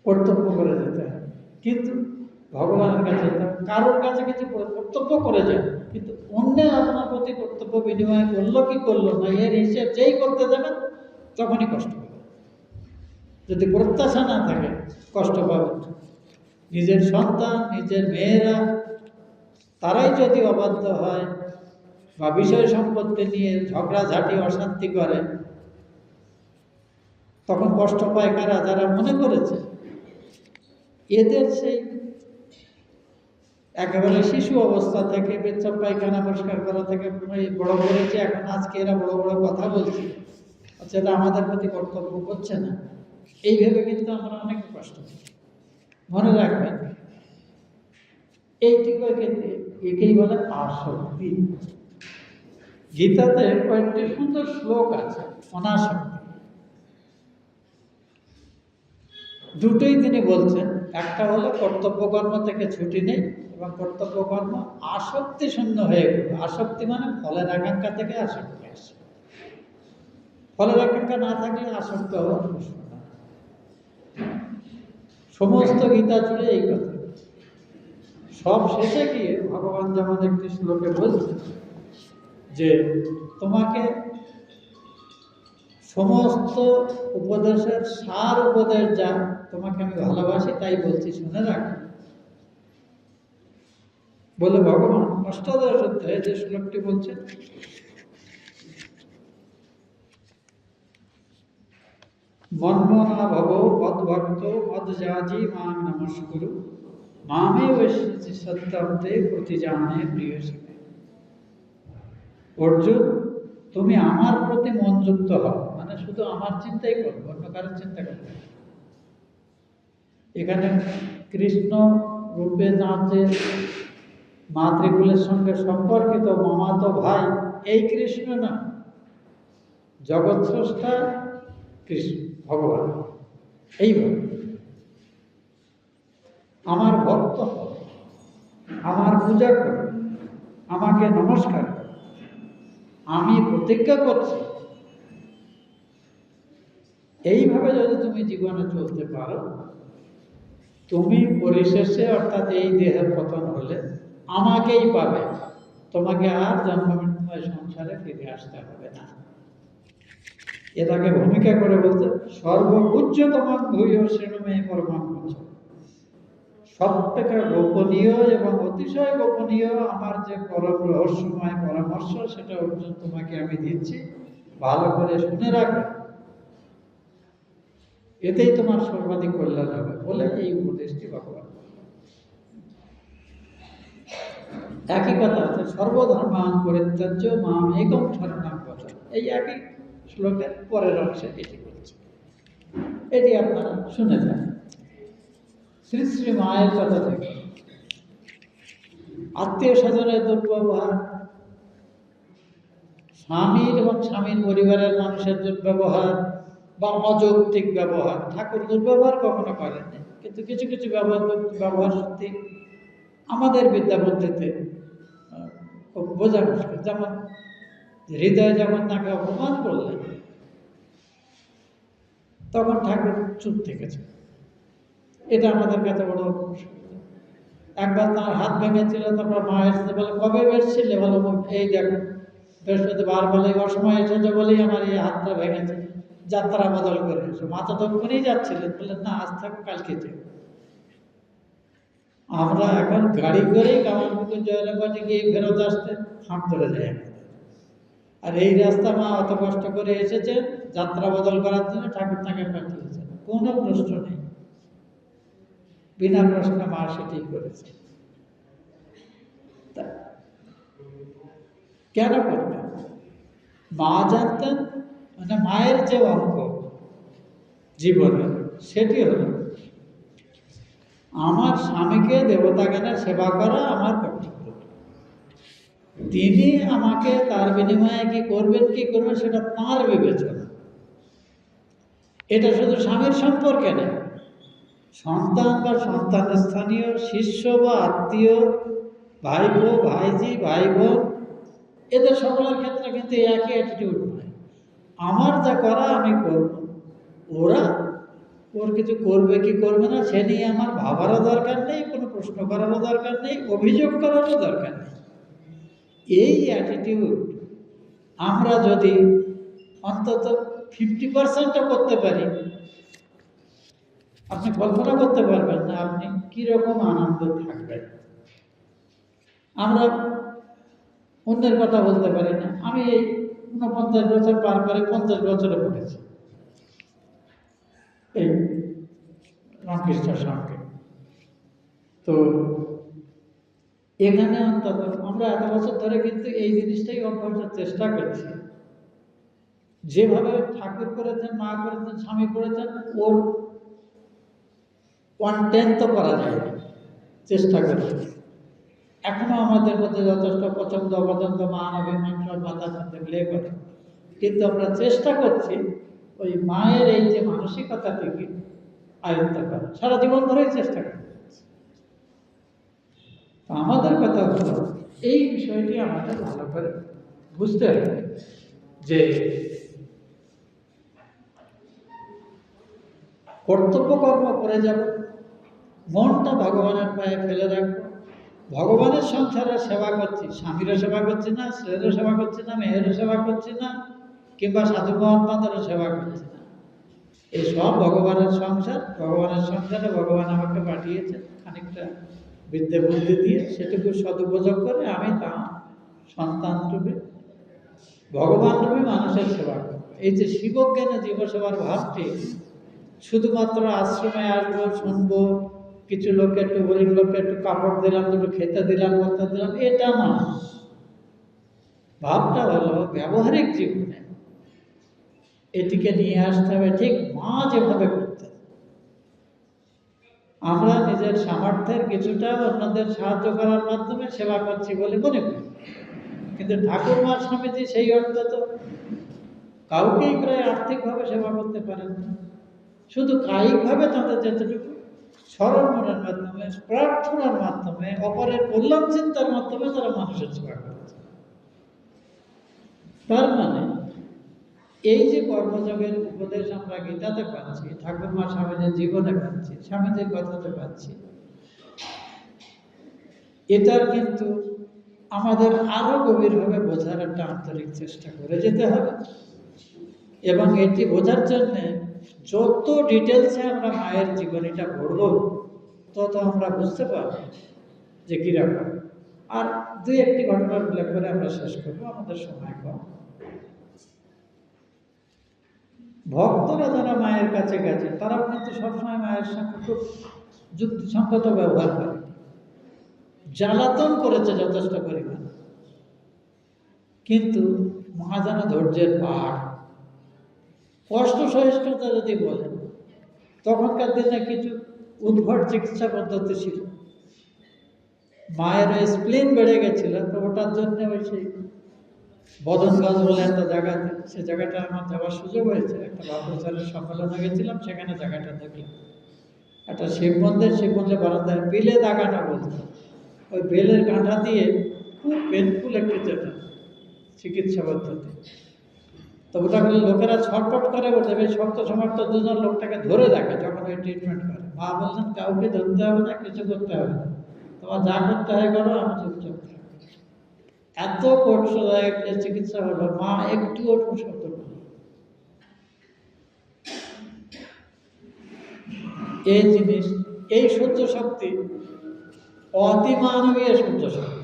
কর্তব্য করে যেতে হবে। কিন্তু ভগবানের কাছে কারোর কাছে কিছু কর্তব্য করে যায়, কিন্তু অন্যের আপনার প্রতি কর্তব্য বিনিময় করলো কি করলো না, এর হিসেব যেই করতে যাবেন তখনই কষ্ট পাবে। যদি প্রত্যাশা না থাকে কষ্ট পাবে। নিজের সন্তান, নিজের মেয়েরা, তারাই যদি অবাধ্য হয় বা বিষয় সম্পত্তি নিয়ে ঝগড়াঝাঁটি অশান্তি করে, তখন কষ্ট পায় কারা? যারা মনে করেছে এদের সেই একেবারে শিশু অবস্থা থেকে পেচ্ছাপ পায়খানা পরিষ্কার করা থেকে বড় করেছে, এখন আজকে এরা বড় বড় কথা বলছে, আচ্ছা এটা আমাদের প্রতি কর্তব্য করছে না, এই ভেবে কিন্তু আমরা অনেক কষ্ট পাই। মনে রাখবেন, এইটুকু একেই বলে আসক্তি। গীতাতে কয়েকটি সুন্দর শ্লোক আছে অনাসক্তি। দুটোই তিনি বলছেন, একটা হলো কর্তব্য কর্ম থেকে ছুটি নেই, এবং কর্তব্য কর্ম আসক্তি শূন্য হয়ে গেল। আসক্তি মানে ফলের আকাঙ্ক্ষা থেকে আসক্তি আসে। ফলের আকাঙ্ক্ষা না থাকলে আসক্ত হওয়ার প্রশ্ন না। সমস্ত গীতা জুড়ে এই কথা। সব শেষে গিয়ে ভগবান যেমন একটি শ্লোকে বলছেন যে তোমাকে সমস্ত উপদেশের সার উপদেশ যা, তোমাকে আমি ভালোবাসি তাই বলছি, শুনে রাখ। বলে ভগবান অষ্টাদশ অধ্যায়ে যে শ্লোকটি বলছেন, মন্মনা ভব মদ্ভক্ত মদ্যাজি মাং নমস্কুরু মামে বৈশ্যসি সত্যম তে প্রতিজানে প্রিয় শিবে। অর্জুন, তুমি আমার প্রতি মনযুক্ত হও, মানে শুধু আমার চিন্তাই করো, অন্য কারোর চিন্তা করবে না। এখানে কৃষ্ণ রূপে যাঁচে মাতৃকুলের সঙ্গে সম্পর্কিত মামাতো ভাই, এই কৃষ্ণ না, জগৎ স্রষ্টা কৃষ্ণ ভগবান। এইভাবে আমার ভক্ত হও, আমার পূজা করো, আমাকে নমস্কার করো। আমি প্রতিজ্ঞা করছি, এইভাবে যদি তুমি জীবনে চলতে পারো, তুমি পরিশেষে অর্থাৎ এই দেহের পতন হলে আমাকেই পাবে, তোমাকে আর জন্মমৃত্যুময় সংসারে ফিরে আসতে হবে না। এটাকে ভূমিকা করে বলতে সর্বোচ্চতম ভূয় শ্রেণমে পরমাঙ্গজ, সব থেকে গোপনীয় এবং অতিশয় গোপনীয় আমার যে পরম রহস্যময় পরামর্শ, সেটা অর্জুন তোমাকে আমি দিচ্ছি, ভালো করে শুনে রাখো, এতেই তোমার সর্বাধিক কল্যাণ হবে বলে এই উপদেশটি ভগবান। একই কথা আছে, সর্বধর্মান পরিত্যাজ্য মাম একম শরণাং ব্রজ, এই একই শ্লোকের পরের অংশে এটি বলছে। এটি আপনারা শুনে যান শ্রী শ্রী মায়ের কথা থেকে। আত্মীয় স্বজনের দুর্ব্যবহার, স্বামীর এবং স্বামীর পরিবারের মানুষের দুর্ব্যবহার বা অযৌক্তিক ব্যবহার, ঠাকুর দুর্ব্যবহার কখনো করেননি, কিন্তু কিছু কিছু ব্যবহার সত্যি আমাদের বিদ্যা বুদ্ধিতে খুব বোঝা মুশকিল। যেমন হৃদয় যখন তাকে অপমান করলেন, তখন ঠাকুর চুপ থেকেছে, এটা আমাদের কাছে বড় অসুবিধা। একবার তার হাত ভেঙেছিল, তারপর মা এসেছে, বলে কবে বেসছিলে? বলো এই দেখো বৃহস্পতিবার বলে অসময় এসেছে বলেই আমার এই হাতটা ভেঙেছে, যাত্রা বদল করে এসো। মা তো তখনই যাচ্ছিলেন, বললেন না আজ থাকো, কালকে যেও। আমরা এখন গাড়ি করেই কামারপুকুর জয়রাবাটি গিয়ে ফেরত আসতে হাঁট ধরে যাই আমাদের। আর এই রাস্তা মা অত কষ্ট করে এসেছেন যাত্রা বদল করার জন্য, ঠাকুর তাকে পাঠিয়েছেন, কোনো প্রশ্ন নেই, বিনা প্রশ্নে মা সেটি করেছে। কেন করতেন? মা জানতেন, মানে মায়ের যে অঙ্ক জীবনে, সেটি হল আমার স্বামীকে দেবতা জ্ঞানের সেবা করা আমার কর্তব্য। তিনি আমাকে তার বিনিময়ে কি করবেন সেটা তাঁর বিবেচনা। এটা শুধু স্বামীর সম্পর্কে না, সন্তান বা সন্তান স্থানীয় শিষ্য বা আত্মীয়, ভাইপো ভাইজি ভাই বোন, এদের সকলের ক্ষেত্রে কিন্তু একই অ্যাটিটিউড নয়। আমার যা করা আমি করব, ওর কিছু করবে কি করবে না সে নিয়ে আমার ভাবারও দরকার নেই, কোনো প্রশ্ন করারও দরকার নেই, অভিযোগ করারও দরকার নেই। এই অ্যাটিটিউড আমরা যদি অন্তত 50% করতে পারি, আপনি কল্পনা করতে পারবেন না আপনি কীরকম আনন্দ থাকবেন। আমরা অন্যের কথা বলতে পারি না। আমি এই 49 বছর পার করে 50 বছরে পড়েছি এই রামকৃষ্ণের সঙ্গে। তো এখানে অন্তত আমরা এত বছর ধরে কিন্তু এই জিনিসটাই অভ্যাসের চেষ্টা করছি। যেভাবে ঠাকুর করেছেন, মা করেছেন, স্বামী করেছেন, ওর 1/10 তো করা যায়নি, চেষ্টা করছি। এখনো আমাদের মধ্যে যথেষ্ট পছন্দ অপছন্দ, মান অভিমান সব মাথার মধ্যে লেগে করে, কিন্তু আমরা চেষ্টা করছি ওই মায়ের এই যে মানসিকতাটিকে আয়ত্ত করা, সারা জীবন ধরেই চেষ্টা করছি। আমাদের কথা হলো এই বিষয়টি আমাদের ভালো করে বুঝতে হবে যে কর্তব্য কর্ম করে যাব, মনটা ভগবানের পায়ে ফেলে রাখবো, ভগবানের সংসারে সেবা করছি, স্বামীরও সেবা করছি না, ছেলেরও সেবা করছি না, মেয়েরও সেবা করছি না, কিংবা সাধু মহাত্মাদেরও সেবা করছি না। এই সব ভগবানের সংসার। ভগবানের সংসারে ভগবান আমাকে পাঠিয়েছে খানিকটা বিদ্যে বুদ্ধি দিয়ে, সেটুকু সদুপযোগ করে আমি তার সন্তান রূপে, ভগবান রূপে মানুষের সেবা করব। এই যে শিবজ্ঞানে জীবসেবার ভাবটি, শুধুমাত্র আশ্রমে আসবো, শুনবো, কিছু লোককে একটু, গরিব লোককে একটু কাপড় দিলাম, দুটো খেতে দিলাম, করতে দিলাম, এটা না। ভাবটা হলো ব্যবহারিক জীবনে এটিকে নিয়ে আসতে হবে ঠিক মা যেভাবে করতেন। আমরা নিজের সামর্থ্যের কিছুটা অন্যদের সাহায্য করার মাধ্যমে সেবা করছি বলে মনে করি, কিন্তু ঠাকুরমার স্বামীজি সেই অর্থে তো কাউকেই প্রায় আর্থিকভাবে সেবা করতে পারেন না। শুধু কায়িকভাবে তাদের যেতটুকু স্মরণ মনের মাধ্যমে, প্রার্থনার মাধ্যমে, অপরের কল্যাণ চিন্তার মাধ্যমে তারা মানুষের সেবা করেছে। তার মানে এই যে কর্মযোগের উপদেশ আমরা গীতাতে পাচ্ছি, ঠাকুরমা স্বামীজির জীবনে পাচ্ছি, স্বামীজির কথাতে পাচ্ছি, এটার কিন্তু আমাদের আরো গভীরভাবে বোঝার একটা আন্তরিক চেষ্টা করে যেতে হবে। এবং এটি বোঝার জন্য যত ডিটেলসে আমরা মায়ের জীবনীটা পড়ব, তত আমরা বুঝতে পারব যে কীরকম। আর দুই একটি ঘটনা উল্লেখ করে আমরা শেষ করবো, আমাদের সময় কম। ভক্তরা যারা মায়ের কাছে গেছে, তারাও কিন্তু সবসময় মায়ের সঙ্গে খুব যুক্তিসঙ্গত ব্যবহার করে, জ্বালাতন করেছে যথেষ্ট পরিমাণে, কিন্তু মা যেন ধৈর্যের পাহাড়। কষ্ট সহিষ্ণুতা যদি বলেন, তখনকার দিনে কিছু উদ্ভট চিকিৎসা পদ্ধতি ছিল। মায়ের ওই স্প্লিন বেড়ে গেছিল, তো ওটার জন্য ওই সেই বদনগঞ্জ বলে একটা জায়গাতে, সে জায়গাটা আমার যাওয়ার সুযোগ হয়েছে। একটা বাপুচারের সম্মেলনে গেছিলাম, সেখানে জায়গাটা দেখলাম। একটা শিব মন্দির বারান্দায় বেলে দাগানো বলতো, ওই বেলের কাঁটা দিয়ে খুব পেনফুল একটি যেটা চিকিৎসা পদ্ধতি। তো ওটা করলে লোকেরা ছটফট করে ওঠে, বেশ শক্ত সমর্থ দুজন লোকটাকে ধরে রাখে যখন ওই ট্রিটমেন্ট করে। মা বলছেন কাউকে ধরতে হবে না, কিছু করতে হবে না, তোমার যা করতে হয় করো, আমি চুপচাপ থাকবো। এত কষ্টদায়ক চিকিৎসা হলো, মা একটু ওঠো শব্দ করল। এই জিনিস, এই সহ্য শক্তি অতিমানবীয় সহ্য শক্তি।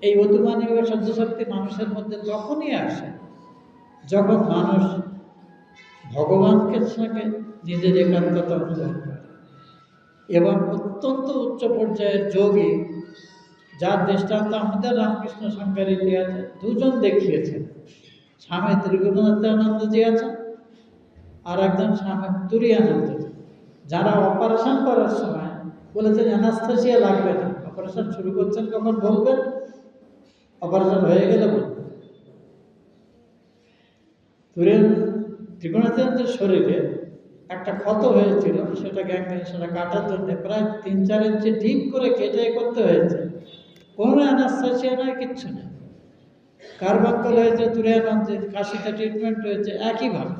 এই অতিমানবীয় সহ্য শক্তি মানুষের মধ্যে যখনই আসে, যখন মানুষ ভগবানকে সঙ্গে নিজের একাত্মতা অনুভব করে, এবং অত্যন্ত উচ্চ পর্যায়ের যোগী, যার দৃষ্টান্ত আমাদের রামকৃষ্ণ সংঘের ইতিহাসে দুজন দেখিয়েছেন। স্বামী ত্রিগুণানন্দজি আছেন, আর একজন স্বামী তুরীয়ানন্দজি, যারা অপারেশন করার সময় বলেছেন অ্যানাস্থেসিয়া লাগবে না, অপারেশন শুরু করছেন কখন বলবেন, অপারেশন হয়ে গেলে বলবেন। ত্রিগুণানন্দের শরীরে একটা ক্ষত হয়েছিল, সেটা সেটা কাটার জন্য প্রায় 3-4 ইঞ্চি ডিপ করে কেটে করতে হয়েছে। কোনো অ্যানাস্থেসিয়া নয়, কিচ্ছু নেই। কার্বাঙ্কল হয়েছে, তুরীয়ানন্দের কাশিতে ট্রিটমেন্ট হয়েছে একইভাবে।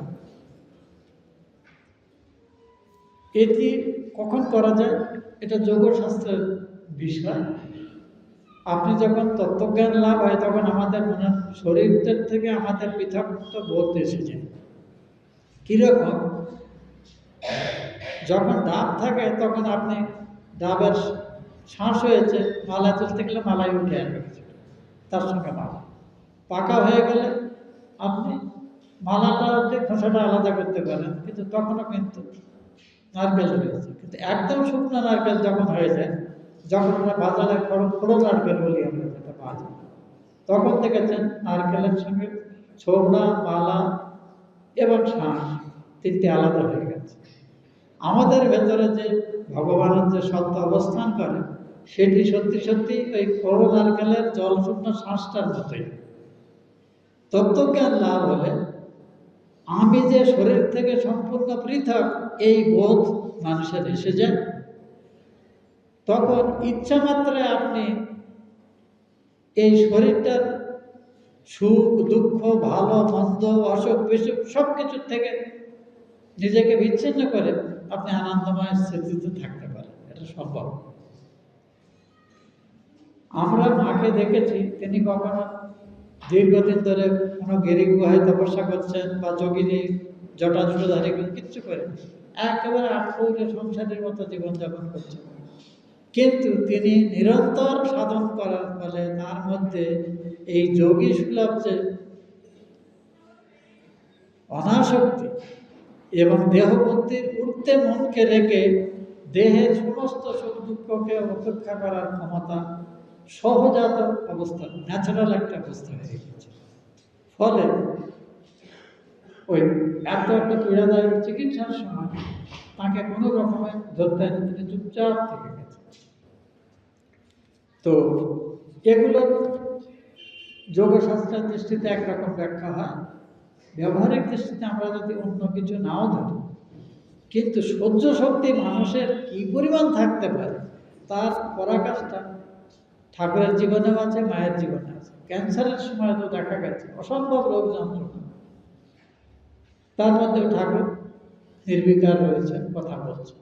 এটি কখন করা যায়? এটা যোগশাস্ত্রের বিষয়। আপনি যখন তত্ত্বজ্ঞান লাভ হয়, তখন আমাদের মনে শরীরটার থেকে আমাদের পৃথকত্ব বোধ এসে যায়। কীরকম? যখন ডাব থাকে, তখন আপনি ডাবের শ্বাস হয়েছে, মালা তুলতে গেলে মালাই উঠে আসবে কিছু, তার সঙ্গে মালা পাকা হয়ে গেলে আপনি মালাটা দিয়ে খোসাটা আলাদা করতে পারেন, কিন্তু তখনও কিন্তু নারকেল রয়েছে। কিন্তু একদম শুকনো নারকেল যখন হয়ে যায়, যখন আমরা বাজারে খড়ো নারকেল বলি আমরা, যেটা বাজে, তখন দেখেছেন নারকেলের সঙ্গে ছোবড়া, মালা এবং শ্বাস তিনটে আলাদা হয়ে গেছে। আমাদের ভেতরে যে ভগবানের যে সত্তা অবস্থান করে, সেটি সত্যি সত্যি ওই খড়ো নারকেলের জল শুকনো শ্বাসটার মতোই। তত্ত্বজ্ঞান লাভ হলে আমি যে শরীর থেকে সম্পূর্ণ পৃথক, এই বোধ মানুষের এসে যায়। তখন ইচ্ছা মাত্রে আপনি এই শরীরটার সুখ দুঃখ, ভালো মন্দ, অসুখ বিসুখ সব কিছুর থেকে নিজেকে বিচ্ছিন্ন করে আপনি আনন্দময় স্থিতিতে থাকতে পারেন। এটা সম্ভব। আমরা মাকে দেখেছি তিনি কখনো দীর্ঘদিন ধরে কোনো গিরি গুহায় তপস্যা করছেন বা যোগিনী জটাজুটোধারী কিচ্ছু করেন, একেবারে আটপৌরে সংসারের মতো জীবনযাপন করছেন। কিন্তু তিনি নিরন্তর সাধন করার ফলে তার মধ্যে এই যোগী সুলভ যে অনাসক্তি এবং দেহবুদ্ধির ঊর্ধ্বে মনকে রেখে দেহের সমস্ত সুখ দুঃখকে উপেক্ষা করার ক্ষমতা সহজাত অবস্থা, ন্যাচারাল একটা অবস্থা হয়ে গেছে। ফলে ওই এত একটা পীড়াদায়ক চিকিৎসার সময় তাকে কোনো রকমের ধরতে তিনি চুপচাপ থেকে গেছে। তো এগুলো যোগশাস্ত্রের দৃষ্টিতে একরকম ব্যাখ্যা হয়, ব্যবহারিক দৃষ্টিতে আমরা যদি অন্য কিছু নাও ধরি, কিন্তু সহ্য শক্তি মানুষের কি পরিমাণ থাকতে পারে তার পরাকাষ্ঠা ঠাকুরের জীবনেও আছে, মায়ের জীবনে আছে। ক্যান্সারের সময় তো দেখা গেছে অসম্ভব রোগ যন্ত্রণা, তার মধ্যেও ঠাকুর নির্বিকার রয়েছে, কথা বলছে।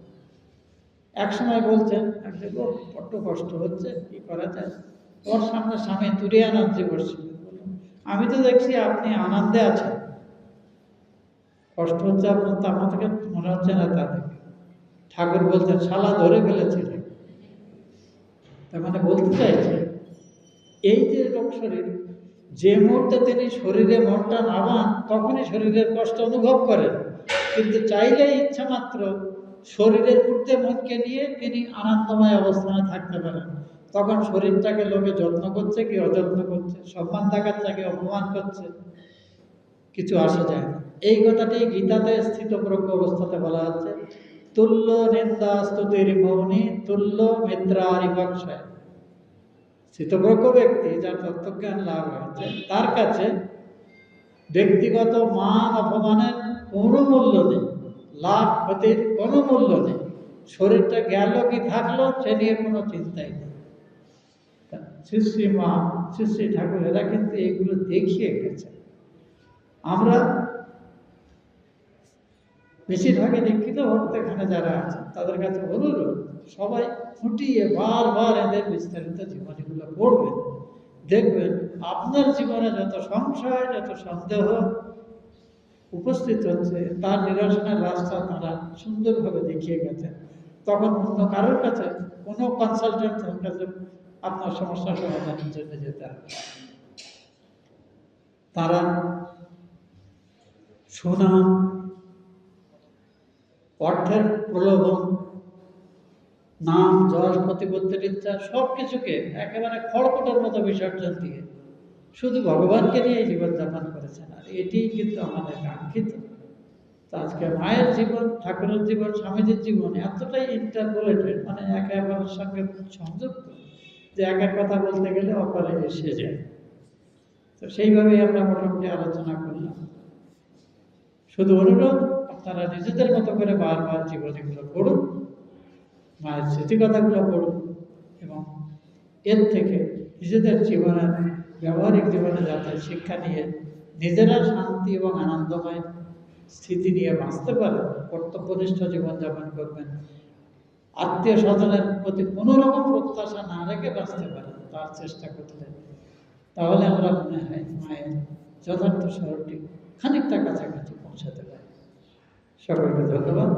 এক সময় বলছেন একদিন বড্ড কষ্ট হচ্ছে, কি করা যায়। ওর সামনে স্বামী তুরিয়ানন্দজি বসছিলেন, আমি তো দেখছি আপনি আনন্দে আছেন, কষ্ট হচ্ছে আপনার, তো আমার থেকে মনে হচ্ছে না তা থেকে। ঠাকুর বলছেন শালা ধরে ফেলেছিল। তার মানে বলতে চাইছে এই যে রোগ শরীর, যে মুহূর্তে তিনি শরীরে মনটা নামান তখনই শরীরের কষ্ট অনুভব করেন, কিন্তু চাইলেই ইচ্ছা মাত্র শরীরের ঊর্ধ্বে মনকে নিয়ে তিনি আনন্দময় অবস্থানে থাকতে পারেন। তখন শরীরটাকে লোকে যত্ন করছে কি অযত্ন করছে, সম্মান দেখাচ্ছে কি অপমান করছে, কিছু আসা যায় না। এই কথাটি গীতাতে স্থিতপ্রজ্ঞ অবস্থাতে বলা হচ্ছে, তুল্য নিন্দা স্তুতির মৌনি তুল্য মিত্রারি বক্ষয়। স্থিতপ্রজ্ঞ ব্যক্তি যার তত্ত্বজ্ঞান লাভ হয়েছে তার কাছে ব্যক্তিগত মান অপমানের কোনো মূল্য নেই, লাভ ক্ষতির কোনো মূল্য নেই। শরীরটা গেল কি থাকলো সে নিয়ে কোনো চিন্তাই নেই। শ্রী শ্রী মা, শ্রী শ্রী ঠাকুর এরা কিন্তু এগুলো দেখিয়ে গেছে। আমরা বেশিরভাগই দীক্ষিত ভক্ত এখানে যারা আছে তাদের কাছে অনুরোধ, সবাই ফুটিয়ে বারবার এদের বিস্তারিত জীবনীগুলো পড়বেন, দেখবেন আপনার জীবনে যত সংশয় যত সন্দেহ উপস্থিত হচ্ছে তার নিরসনের রাস্তা তারা সুন্দরভাবে দেখিয়ে গেছেন। তখন অন্য কারোর কাছে কোনো কনসালটেন্টের কাছে আপনার সমস্যার সমাধানের জন্য যেতে হবে। তারা সুনাম, অর্থের প্রলোভন, নাম যশ প্রতিপত্তির ইচ্ছা সব কিছুকে একেবারে খড়কুটোর মতো বিসর্জন দিয়ে শুধু ভগবানকে নিয়ে জীবনযাপন করেছেন। আর এটি কিন্তু আমাদের কাঙ্ক্ষিত। তো আজকে মায়ের জীবন, ঠাকুরের জীবন, স্বামীজির জীবন এতটাই ইন্টারপোলেটেড, মানে একে অপরের সঙ্গে সংযুক্ত, যে একের কথা বলতে গেলে অপরে এসে যায়। তো সেইভাবেই আমরা মোটামুটি আলোচনা করলাম। শুধু অনুরোধ, আপনারা নিজেদের মতো করে বারবার জীবনীগুলো পড়ুন, মায়ের স্মৃতিকথাগুলো পড়ুন, এবং এর থেকে নিজেদের জীবনের ব্যবহারিক জীবনে যাতে শিক্ষা নিয়ে নিজেরা শান্তি এবং আনন্দময় স্থিতি নিয়ে বাঁচতে পারেন, কর্তব্যনিষ্ঠ জীবনযাপন করবেন, আত্মীয় স্বজনের প্রতি কোনো রকম প্রত্যাশা না রেখে বাঁচতে পারেন, তার চেষ্টা করলে তাহলে আমরা মনে হয় মায়ের যথার্থ স্বরূপটি খানিকটা কাছাকাছি পৌঁছাতে পারি। সকলকে ধন্যবাদ।